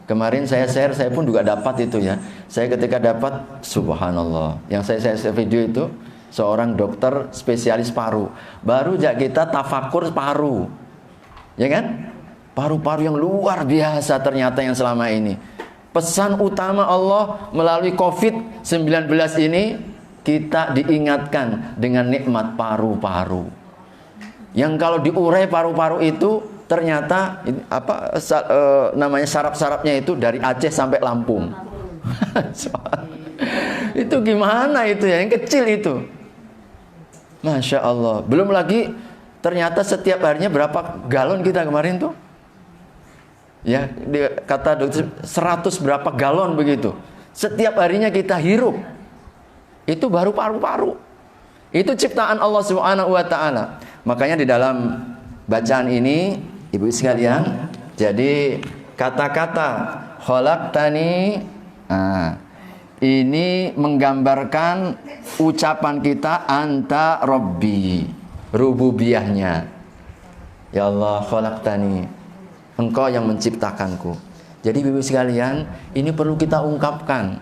Kemarin saya share, saya pun juga dapat itu ya. Saya ketika dapat, subhanallah. Yang saya share video itu seorang dokter spesialis paru. Baru aja kita tafakur paru. Ya kan? Paru-paru yang luar biasa ternyata yang selama ini. Pesan utama Allah melalui COVID-19 ini, kita diingatkan dengan nikmat paru-paru. Yang kalau diurai paru-paru itu ternyata namanya saraf-sarafnya itu dari Aceh sampai Lampung. Itu gimana itu ya? Yang kecil itu. Masya Allah. Belum lagi ternyata setiap harinya berapa galon kita kemarin tuh? Ya, kata dokter 100 berapa galon begitu. Setiap harinya kita hirup. Itu baru paru-paru. Itu ciptaan Allah Subhanahu wa taala. Makanya di dalam bacaan ini, Ibu sekalian, jadi kata-kata khalaqtani ini menggambarkan ucapan kita anta Rabbi, rububiyahnya. Ya Allah, khalaqtani, Engkau yang menciptakanku. Jadi Ibu sekalian, ini perlu kita ungkapkan.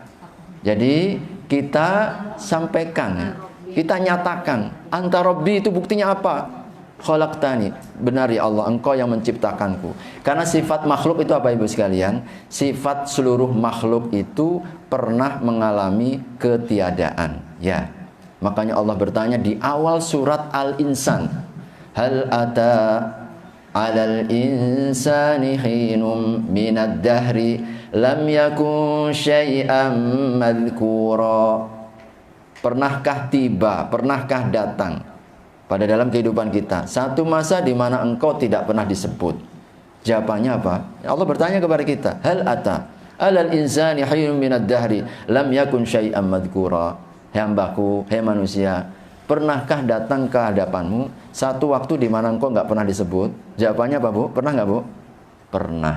Jadi kita sampaikan ya. Kita nyatakan, anta Rabbi itu buktinya apa? Khalaqtani, benar ya Allah, Engkau yang menciptakanku. Karena sifat makhluk itu apa Ibu sekalian? Sifat seluruh makhluk itu pernah mengalami ketiadaan. Ya, makanya Allah bertanya di awal surat Al-Insan, hal ata alal insani hinum minad dahri lam yakun syai'an madhkura. Pernahkah tiba, pernahkah datang pada dalam kehidupan kita satu masa di mana engkau tidak pernah disebut? Jawabannya apa? Allah bertanya kepada kita, hal ata alal insani hinum minad dahri lam yakun syai'an madhkura. Hai hambaku, hai manusia, pernahkah datang ke hadapanmu satu waktu di mana engkau nggak pernah disebut? Jawabannya apa Bu? Pernah nggak Bu? Pernah.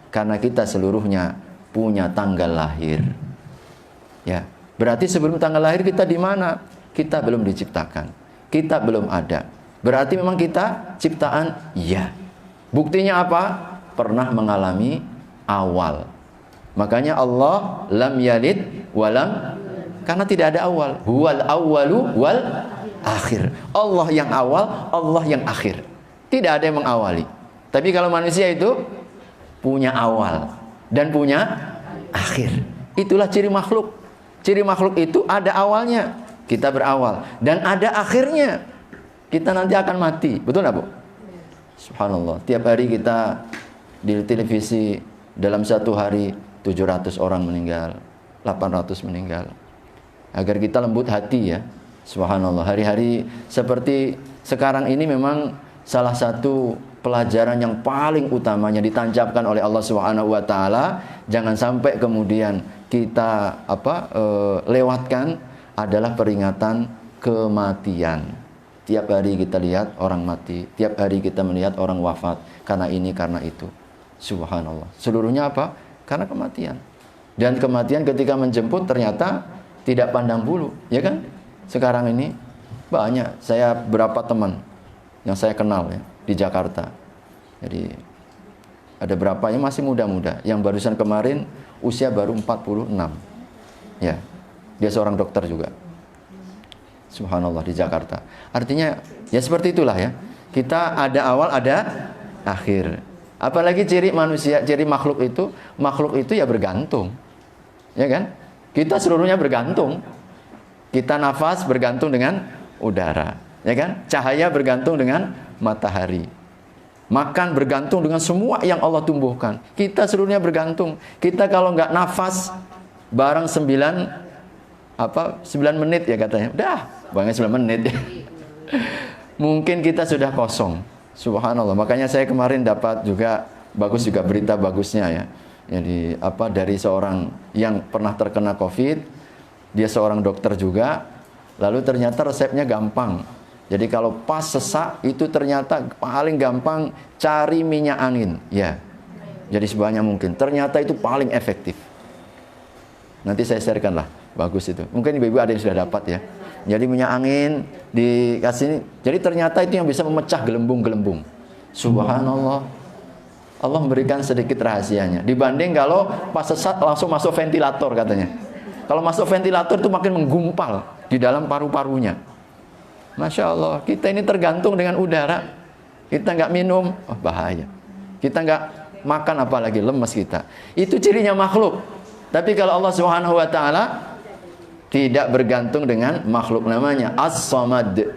Karena kita seluruhnya punya tanggal lahir. Ya, berarti sebelum tanggal lahir kita di mana? Kita belum diciptakan. Kita belum ada. Berarti memang kita ciptaan? Ya. Buktinya apa? Pernah mengalami awal. Makanya Allah lam yalid walam, karena tidak ada awal. Huwal awwalu wal akhir. Allah yang awal, Allah yang akhir. Tidak ada yang mengawali. Tapi kalau manusia itu punya awal dan punya akhir. Itulah ciri makhluk. Ciri makhluk itu ada awalnya, kita berawal, dan ada akhirnya, kita nanti akan mati. Betul nggak, Bu? Subhanallah. Tiap hari kita di televisi, dalam satu hari 700 orang meninggal, 800 meninggal. Agar kita lembut hati ya. Subhanallah. Hari-hari seperti sekarang ini memang salah satu pelajaran yang paling utamanya ditancapkan oleh Allah Subhanahu wa taala, jangan sampai kemudian kita lewatkan, adalah peringatan kematian. Tiap hari kita lihat orang mati, tiap hari kita melihat orang wafat karena ini karena itu. Subhanallah. Seluruhnya apa? Karena kematian. Dan kematian ketika menjemput ternyata tidak pandang bulu, ya kan? Sekarang ini banyak, saya berapa teman yang saya kenal ya di Jakarta. Jadi ada berapa yang masih muda-muda, yang barusan kemarin usia baru 46. Ya. Dia seorang dokter juga. Subhanallah, di Jakarta. Artinya ya seperti itulah ya. Kita ada awal, ada akhir. Apalagi ciri manusia, ciri makhluk itu ya bergantung. Ya kan? Kita seluruhnya bergantung. Kita nafas bergantung dengan udara, ya kan? Cahaya bergantung dengan matahari. Makan bergantung dengan semua yang Allah tumbuhkan. Kita seluruhnya bergantung. Kita kalau nggak nafas barang 9 menit ya katanya. Udah, banyak 9 menit ya. Mungkin kita sudah kosong. Subhanallah. Makanya saya kemarin dapat juga berita bagusnya ya. Jadi dari seorang yang pernah terkena COVID, dia seorang dokter juga, lalu ternyata resepnya gampang. Jadi kalau pas sesak itu ternyata paling gampang cari minyak angin, ya. Jadi sebanyak mungkin. Ternyata itu paling efektif. Nanti saya sharekan lah, bagus itu. Mungkin ibu-ibu ada yang sudah dapat ya. Jadi minyak angin dikasih, jadi ternyata itu yang bisa memecah gelembung-gelembung. Subhanallah. Allah memberikan sedikit rahasianya. Dibanding kalau pas sesak langsung masuk ventilator katanya. Kalau masuk ventilator itu makin menggumpal di dalam paru-parunya. Masya Allah, kita ini tergantung dengan udara. Kita nggak minum, bahaya. Kita nggak makan apalagi lemes kita. Itu cirinya makhluk. Tapi kalau Allah Subhanahu wa taala tidak bergantung dengan makhluk, namanya As-Samad.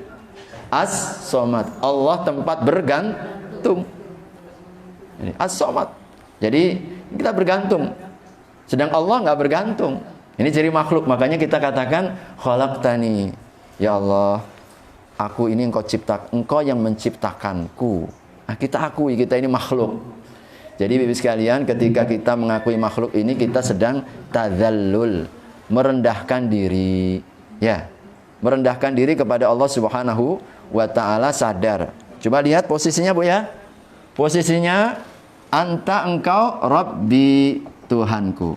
As-Samad. Allah tempat bergantung. As-Samad. Jadi kita bergantung. Sedang Allah nggak bergantung. Ini ciri makhluk. Makanya kita katakan khalaqtani. Ya Allah, aku ini engkau yang menciptakanku. Nah, kita akui kita ini makhluk. Jadi Bapak sekalian, ketika kita mengakui makhluk ini, kita sedang tadzallul, merendahkan diri. Ya. Merendahkan diri kepada Allah Subhanahu wa taala, sadar. Coba lihat posisinya, Bu ya. Posisinya engkau Rabbi, Tuhanku.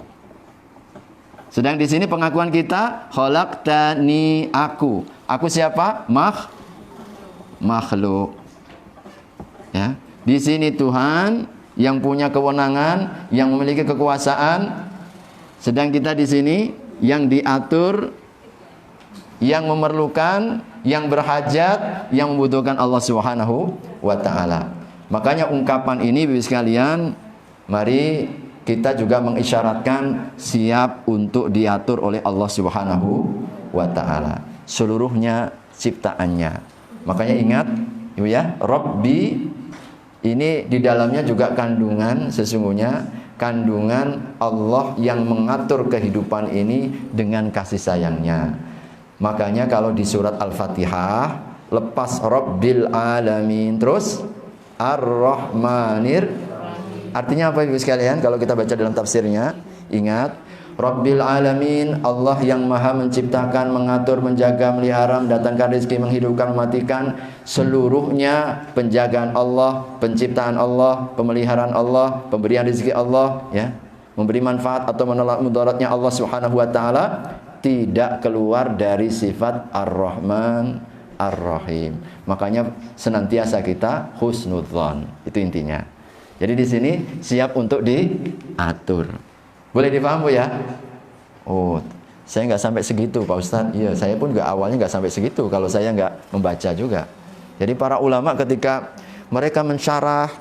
Sedang di sini pengakuan kita khalaqtani, aku. Aku siapa? Makhluk. Ya. Di sini Tuhan yang punya kewenangan, yang memiliki kekuasaan. Sedang kita di sini yang diatur, yang memerlukan, yang berhajat, yang membutuhkan Allah Subhanahu wa taala. Makanya ungkapan ini Bapak sekalian, mari kita juga mengisyaratkan siap untuk diatur oleh Allah Subhanahu wa taala. Seluruhnya ciptaannya. Makanya ingat, Ibu ya, Rabbi ini di dalamnya juga kandungan, sesungguhnya kandungan Allah yang mengatur kehidupan ini dengan kasih sayangnya. Makanya kalau di surat Al-Fatihah lepas Rabbil Alamin terus Ar-Rahmanir, artinya apa Ibu sekalian? Kalau kita baca dalam tafsirnya, ingat Rabbil Alamin, Allah yang maha menciptakan, mengatur, menjaga, melihara, mendatangkan rezeki, menghidupkan, mematikan. Seluruhnya penjagaan Allah, penciptaan Allah, pemeliharaan Allah, pemberian rezeki Allah, ya. memberi manfaat atau menolak mudaratnya Allah Subhanahu wa taala tidak keluar dari sifat Ar-Rahman Ar-Rahim. Makanya senantiasa kita husnudzon. Itu intinya. Jadi di sini siap untuk diatur. Boleh dipaham Bu ya? Oh, saya nggak sampai segitu Pak Ustadz. Iya, saya pun awalnya nggak sampai segitu kalau saya nggak membaca juga. Jadi para ulama ketika mereka mensyarah,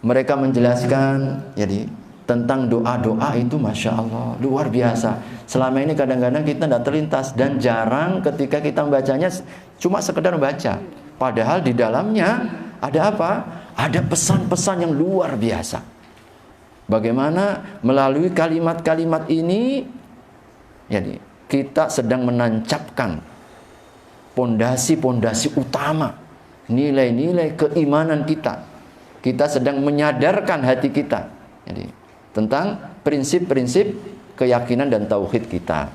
mereka menjelaskan, jadi tentang doa-doa itu Masya Allah, luar biasa. Selama ini kadang-kadang kita tidak terlintas dan jarang ketika kita membacanya cuma sekedar baca. Padahal di dalamnya ada apa? Ada pesan-pesan yang luar biasa. Bagaimana melalui kalimat-kalimat ini, jadi kita sedang menancapkan pondasi-pondasi utama, nilai-nilai keimanan kita. Kita sedang menyadarkan hati kita. Jadi tentang prinsip-prinsip keyakinan dan tauhid kita.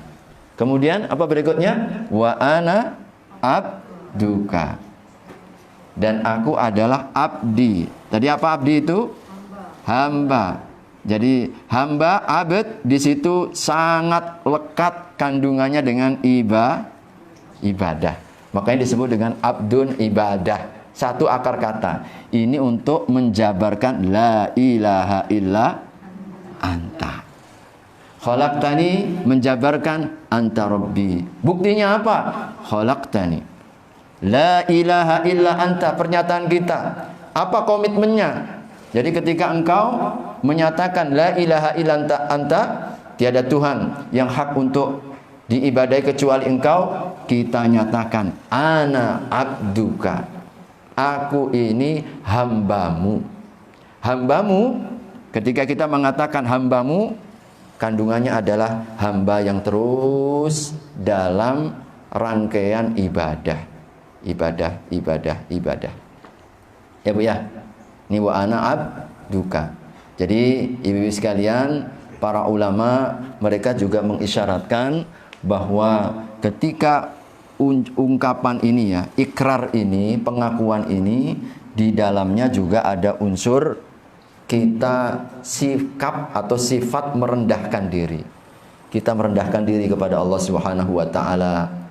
Kemudian apa berikutnya? Wa ana abduka. Dan aku adalah abdi. Tadi apa abdi itu? Hamba. Jadi hamba, abd di situ sangat lekat kandungannya dengan ibadah. Makanya disebut dengan abdun ibadah. Satu akar kata. Ini untuk menjabarkan la ilaha illa anta. Khalaqtani menjabarkan anta rabbi. Buktinya apa? Khalaqtani. La ilaha illa anta, pernyataan kita. Apa komitmennya? Jadi ketika engkau menyatakan la ilaha illa anta, tiada Tuhan yang hak untuk diibadai kecuali engkau, kita nyatakan ana abduka, aku ini hambamu. Hambamu, ketika kita mengatakan hambamu, kandungannya adalah hamba yang terus dalam rangkaian ibadah. Ibadah. Ya Bu ya, ini wa ana abduka. Jadi ibu-ibu sekalian, para ulama mereka juga mengisyaratkan bahwa ketika ungkapan ini ya, ikrar ini, pengakuan ini, di dalamnya juga ada unsur kita sikap atau sifat merendahkan diri. Kita merendahkan diri kepada Allah Subhanahu wa taala.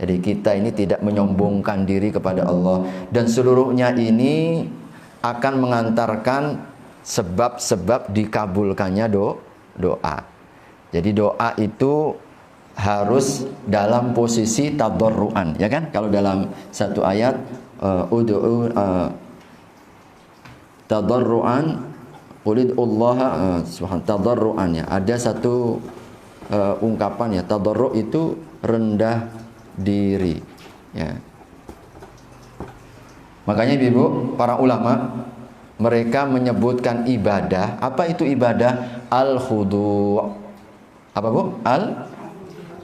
Jadi kita ini tidak menyombongkan diri kepada Allah, dan seluruhnya ini akan mengantarkan sebab-sebab dikabulkannya doa. Jadi doa itu harus dalam posisi tadarruan, ya kan? Kalau dalam satu ayat ud'u tadarruan qulidullah subhanahu tadarruan ya. Ada satu ungkapan ya, tadarru itu rendah diri ya. Makanya Ibu, para ulama mereka menyebutkan ibadah. Apa itu ibadah? Al-khudu'. Apa Bu?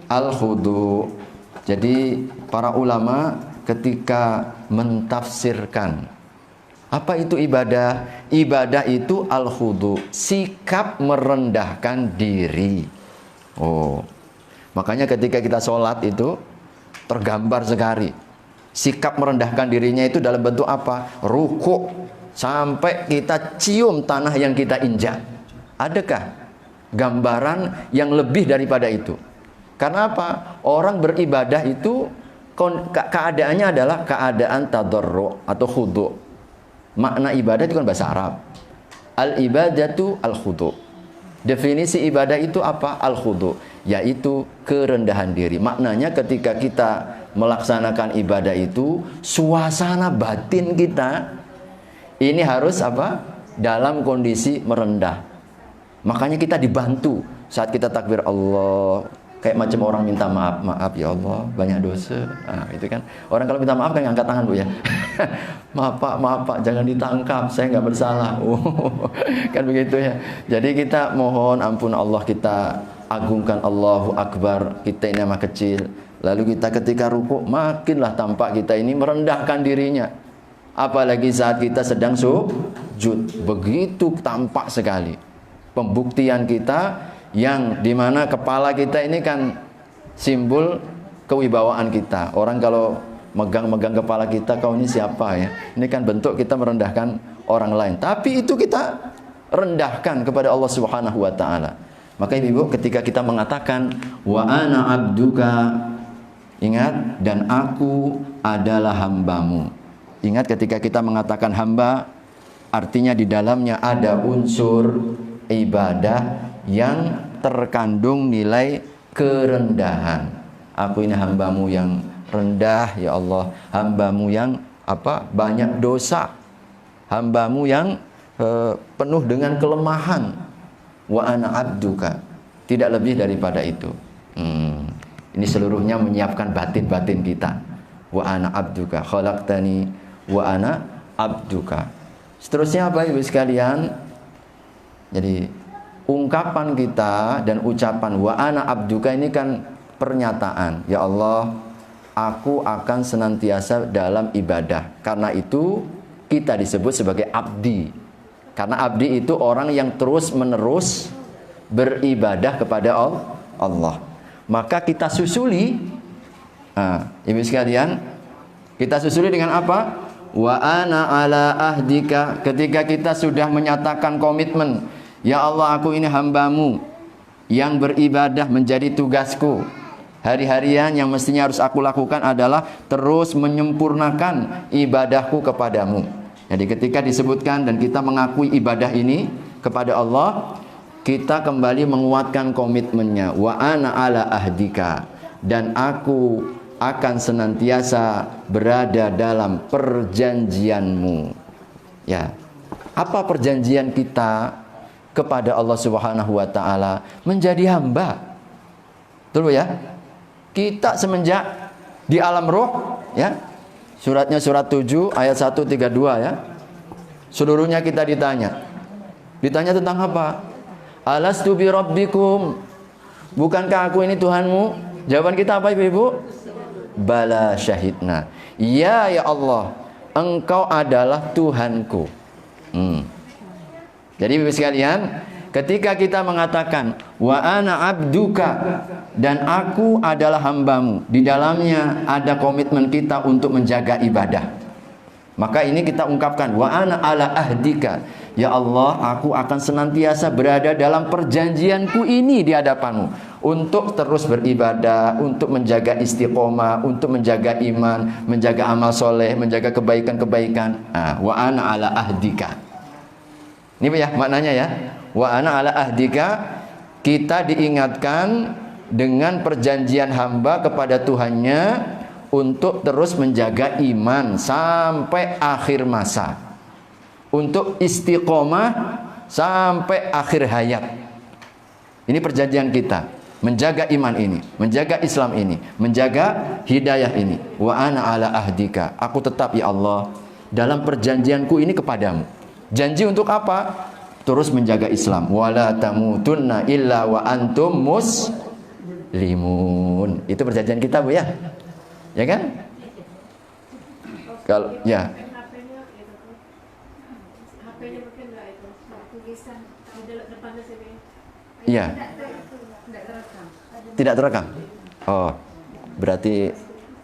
Al-khudu'. Jadi para ulama ketika mentafsirkan apa itu ibadah? Ibadah itu al-khudu', sikap merendahkan diri. Oh. Makanya ketika kita sholat itu tergambar sekali. Sikap merendahkan dirinya itu dalam bentuk apa? Ruku' sampai kita cium tanah yang kita injak. Adakah gambaran yang lebih daripada itu? Karena apa? Orang beribadah itu keadaannya adalah keadaan tadarru' atau khudu'. Makna ibadah itu kan bahasa Arab. Al-ibadatu al-khudu'. Definisi ibadah itu apa? Al-khudu', yaitu kerendahan diri. Maknanya ketika kita melaksanakan ibadah itu, suasana batin kita ini harus apa? Dalam kondisi merendah. Makanya kita dibantu saat kita takbir Allah, kayak macam orang minta maaf. Maaf ya Allah, banyak dosa. Nah, itu kan. Orang kalau minta maaf kan angkat tangan Bu ya. Maaf Pak, jangan ditangkap, saya nggak bersalah. Kan begitu ya. Jadi kita mohon ampun Allah, kita agungkan Allahu Akbar, kita ini mah kecil. Lalu kita ketika ruku makinlah tampak kita ini merendahkan dirinya. Apalagi saat kita sedang sujud, begitu tampak sekali pembuktian kita, yang dimana kepala kita ini kan simbol kewibawaan kita. Orang kalau megang-megang kepala kita, kau ini siapa ya? Ini kan bentuk kita merendahkan orang lain. Tapi itu kita rendahkan kepada Allah Subhanahu wa taala. Maka ibu ketika kita mengatakan wa ana abduka, ingat, dan aku adalah hambamu. Ingat ketika kita mengatakan hamba, artinya di dalamnya ada unsur ibadah yang terkandung nilai kerendahan. Aku ini hambamu yang rendah ya Allah, hambamu yang banyak dosa, hambamu yang penuh dengan kelemahan. Wa ana abduka, tidak lebih daripada itu. Ini seluruhnya menyiapkan batin-batin kita. Wa ana abduka khalaqtani wa ana abduka. Seterusnya apa ibu sekalian? Jadi ungkapan kita dan ucapan wa ana abduka ini kan pernyataan. Ya Allah, aku akan senantiasa dalam ibadah. Karena itu kita disebut sebagai abdi. Karena abdi itu orang yang terus-menerus beribadah kepada Allah. Maka kita susuli, ibu sekalian, kita susuli dengan apa? Wa ana ala ahdika. Ketika kita sudah menyatakan komitmen, ya Allah, aku ini hambamu yang beribadah menjadi tugasku. Hari-harian yang mestinya harus aku lakukan adalah terus menyempurnakan ibadahku kepadamu. Jadi ketika disebutkan dan kita mengakui ibadah ini kepada Allah, kita kembali menguatkan komitmennya. Wa ana ala ahdika, dan aku akan senantiasa berada dalam perjanjianmu. Ya. Apa perjanjian kita kepada Allah Subhanahu wa taala? Menjadi hamba. Betul ya? Kita semenjak di alam roh, ya. Suratnya surat 7 ayat 132 ya. Seluruhnya kita ditanya. Ditanya tentang apa? Alastu bi rabbikum? Bukankah aku ini Tuhanmu? Jawaban kita apa Ibu? Bala syahidna. Ya Allah, Engkau adalah Tuhanku. Jadi Ibu sekalian, ketika kita mengatakan wa ana abduka, dan aku adalah hambamu, di dalamnya ada komitmen kita untuk menjaga ibadah. Maka ini kita ungkapkan wa ana ala ahdika. Ya Allah, aku akan senantiasa berada dalam perjanjianku ini di hadapanmu, untuk terus beribadah, untuk menjaga istiqomah, untuk menjaga iman, menjaga amal soleh, menjaga kebaikan-kebaikan. Wa ana ala ahdika. Ini ya maknanya ya. Wa ana ala ahdika, kita diingatkan dengan perjanjian hamba kepada Tuhannya untuk terus menjaga iman sampai akhir masa, untuk istiqomah sampai akhir hayat. Ini perjanjian kita, menjaga iman ini, menjaga Islam ini, menjaga hidayah ini. Wa ana ala ahdika, aku tetap ya Allah dalam perjanjianku ini kepadamu. Janji untuk apa? Terus menjaga Islam. Wala tamutunna illa wa antum muslimun. Itu perjanjian kita Bu ya. Ya kan? Kalau ya. Iya. Tidak terekam. Oh, berarti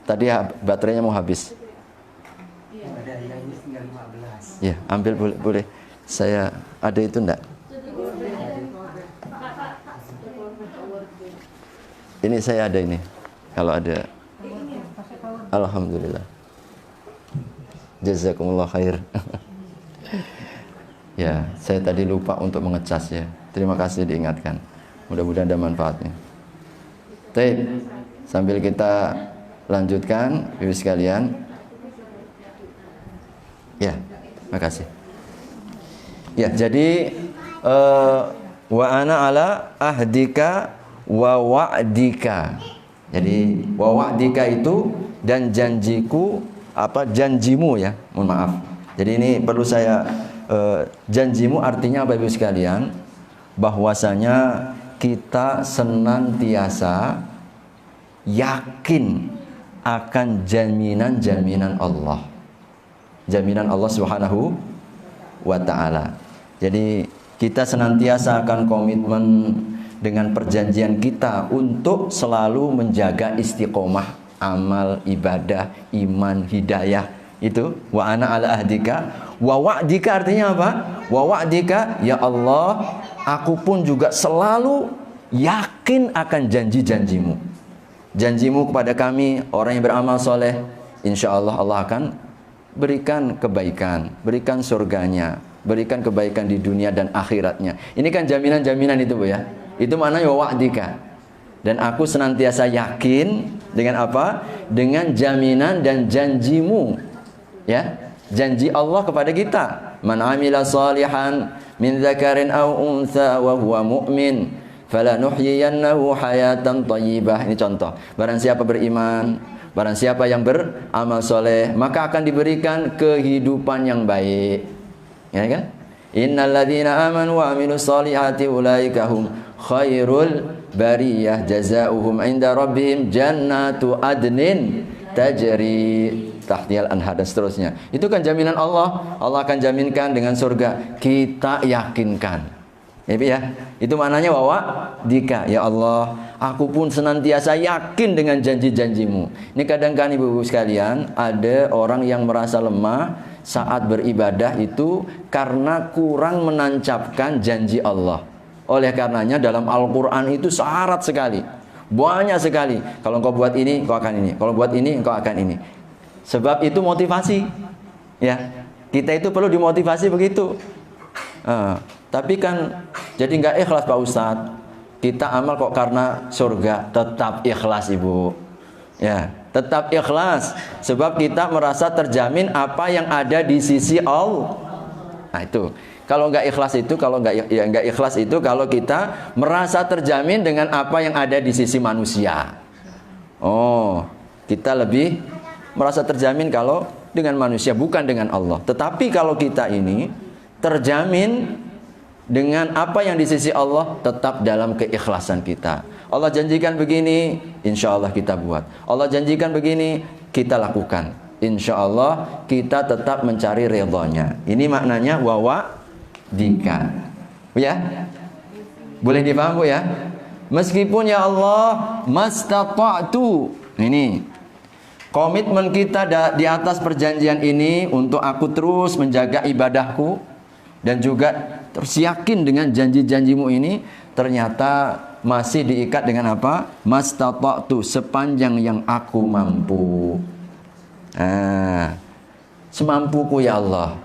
tadi baterainya mau habis. Ya, ambil boleh. Saya ada itu enggak? Ini saya ada ini. Kalau ada. Alhamdulillah. Jazakumullah khair. Ya, saya tadi lupa untuk mengecas ya. Terima kasih diingatkan. Mudah-mudahan ada manfaatnya. Baik, sambil kita lanjutkan, Ibu sekalian. Ya, makasih. Ya, jadi wa ana ala ahdika wa wa'dika. Jadi wa wa'dika itu dan janjiku, janjimu ya, mohon maaf. Jadi ini perlu saya janjimu artinya apa Ibu sekalian? Bahwasanya kita senantiasa yakin akan jaminan-jaminan Allah. Jaminan Allah Subhanahu wa taala. Jadi kita senantiasa akan komitmen dengan perjanjian kita untuk selalu menjaga istiqomah amal, ibadah, iman, hidayah. Itu wa ana ala ahdika wa wa'dika artinya apa? Wa wa'dika, ya Allah, aku pun juga selalu yakin akan janji-janjimu. Janjimu kepada kami, orang yang beramal soleh, insya Allah Allah akan berikan kebaikan, berikan surganya, berikan kebaikan di dunia dan akhiratnya. Ini kan jaminan-jaminan itu Bu ya. Itu maknanya wa'dika. Dan aku senantiasa yakin dengan apa? Dengan jaminan dan janjimu. Ya, janji Allah kepada kita. Man amila salihan min dzakarin aw untha wa huwa mu'min falanuhyiyannahu hayatan thayyibah. Ini contoh. Barang siapa beriman, barang siapa yang beramal soleh, maka akan diberikan kehidupan yang baik. Ya kan? Innal ladzina amanu wa amilus solihati ulaika hum khairul bariyah jazaohum inda rabbihim jannatu adnin tajri tahtiyal anhar dan seterusnya. Itu kan jaminan Allah. Allah akan jaminkan dengan surga. Kita yakinkan. Ya, itu maknanya bahwa dika, ya Allah, aku pun senantiasa yakin dengan janji-janjimu. Ini kadang-kadang ibu-ibu sekalian, ada orang yang merasa lemah saat beribadah itu karena kurang menancapkan janji Allah. Oleh karenanya dalam Al-Quran itu syarat sekali, banyak sekali. Kalau engkau buat ini, engkau akan ini. Kalau buat ini, engkau akan ini. Sebab itu motivasi. Ya, kita itu perlu dimotivasi begitu. Tapi kan jadi nggak ikhlas Pak Ustadz. Kita amal kok karena surga. Tetap ikhlas Ibu. Ya, tetap ikhlas. Sebab kita merasa terjamin apa yang ada di sisi Allah. Nah itu. Kalau nggak ikhlas itu, nggak ikhlas itu kalau kita merasa terjamin dengan apa yang ada di sisi manusia. Oh, kita lebih merasa terjamin kalau dengan manusia, bukan dengan Allah. Tetapi kalau kita ini terjamin dengan apa yang di sisi Allah, tetap dalam keikhlasan kita. Allah janjikan begini, insya Allah kita buat. Allah janjikan begini, kita lakukan. Insya Allah kita tetap mencari ridhonya. Ini maknanya wawa dika. Ya, boleh dipaham Bu ya? Meskipun ya Allah mastata'tu. Ini komitmen kita di atas perjanjian ini untuk aku terus menjaga ibadahku dan juga terus yakin dengan janji-janjimu ini, ternyata masih diikat dengan apa? Mastata'tu, sepanjang yang aku mampu. Semampuku ya Allah.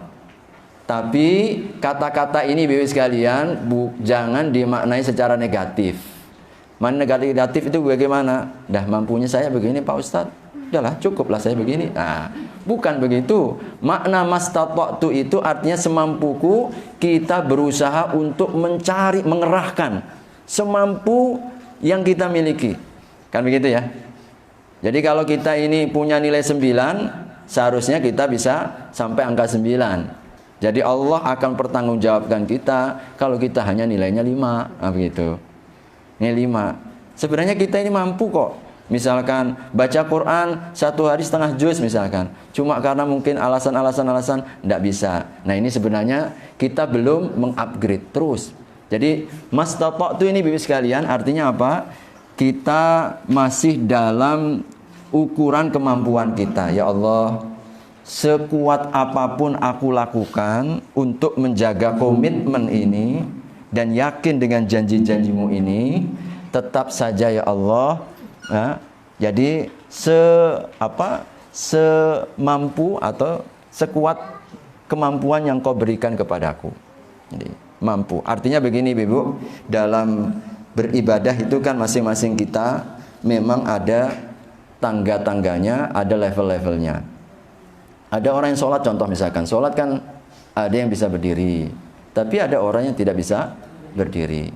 Tapi kata-kata ini Bapak sekalian jangan dimaknai secara negatif. Mana negatif itu bagaimana? Dah mampunya saya begini Pak Ustadz. Udahlah cukuplah saya begini. Nah, bukan begitu. Makna mastata'tu itu artinya semampuku, kita berusaha untuk mencari, mengerahkan semampu yang kita miliki. Kan begitu ya? Jadi kalau kita ini punya nilai 9, seharusnya kita bisa sampai angka 9. Jadi Allah akan pertanggungjawabkan kita kalau kita hanya nilainya 5. Nah, begitu. Ini 5. Sebenarnya kita ini mampu kok. Misalkan baca Quran 1 hari setengah juz misalkan. Cuma karena mungkin alasan tidak bisa. Nah ini sebenarnya kita belum mengupgrade terus. Jadi mastata'tu ini Bapak sekalian artinya apa? Kita masih dalam ukuran kemampuan kita. Ya Allah, sekuat apapun aku lakukan untuk menjaga komitmen ini dan yakin dengan janji-janjimu ini, tetap saja ya Allah. Nah, jadi semampu atau sekuat kemampuan yang kau berikan kepadaku. Jadi mampu. Artinya begini Ibu, dalam beribadah itu kan masing-masing kita memang ada tangga-tangganya, ada level-levelnya. Ada orang yang sholat, contoh misalkan sholat kan ada yang bisa berdiri, tapi ada orang yang tidak bisa berdiri.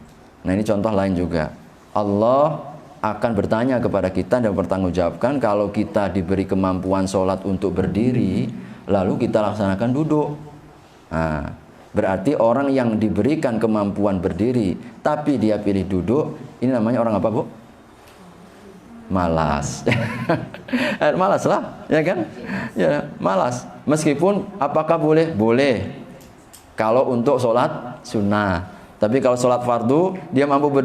Nah ini contoh lain juga. Allah akan bertanya kepada kita dan bertanggungjawabkan kalau kita diberi kemampuan sholat untuk berdiri, lalu kita laksanakan duduk. Nah, berarti orang yang diberikan kemampuan berdiri, tapi dia pilih duduk, ini namanya orang apa Bu? Malas. Malas lah, ya kan? Ya, malas. Meskipun apakah boleh? Boleh. Kalau untuk sholat sunnah. Tapi kalau sholat fardu, dia mampu berdiri.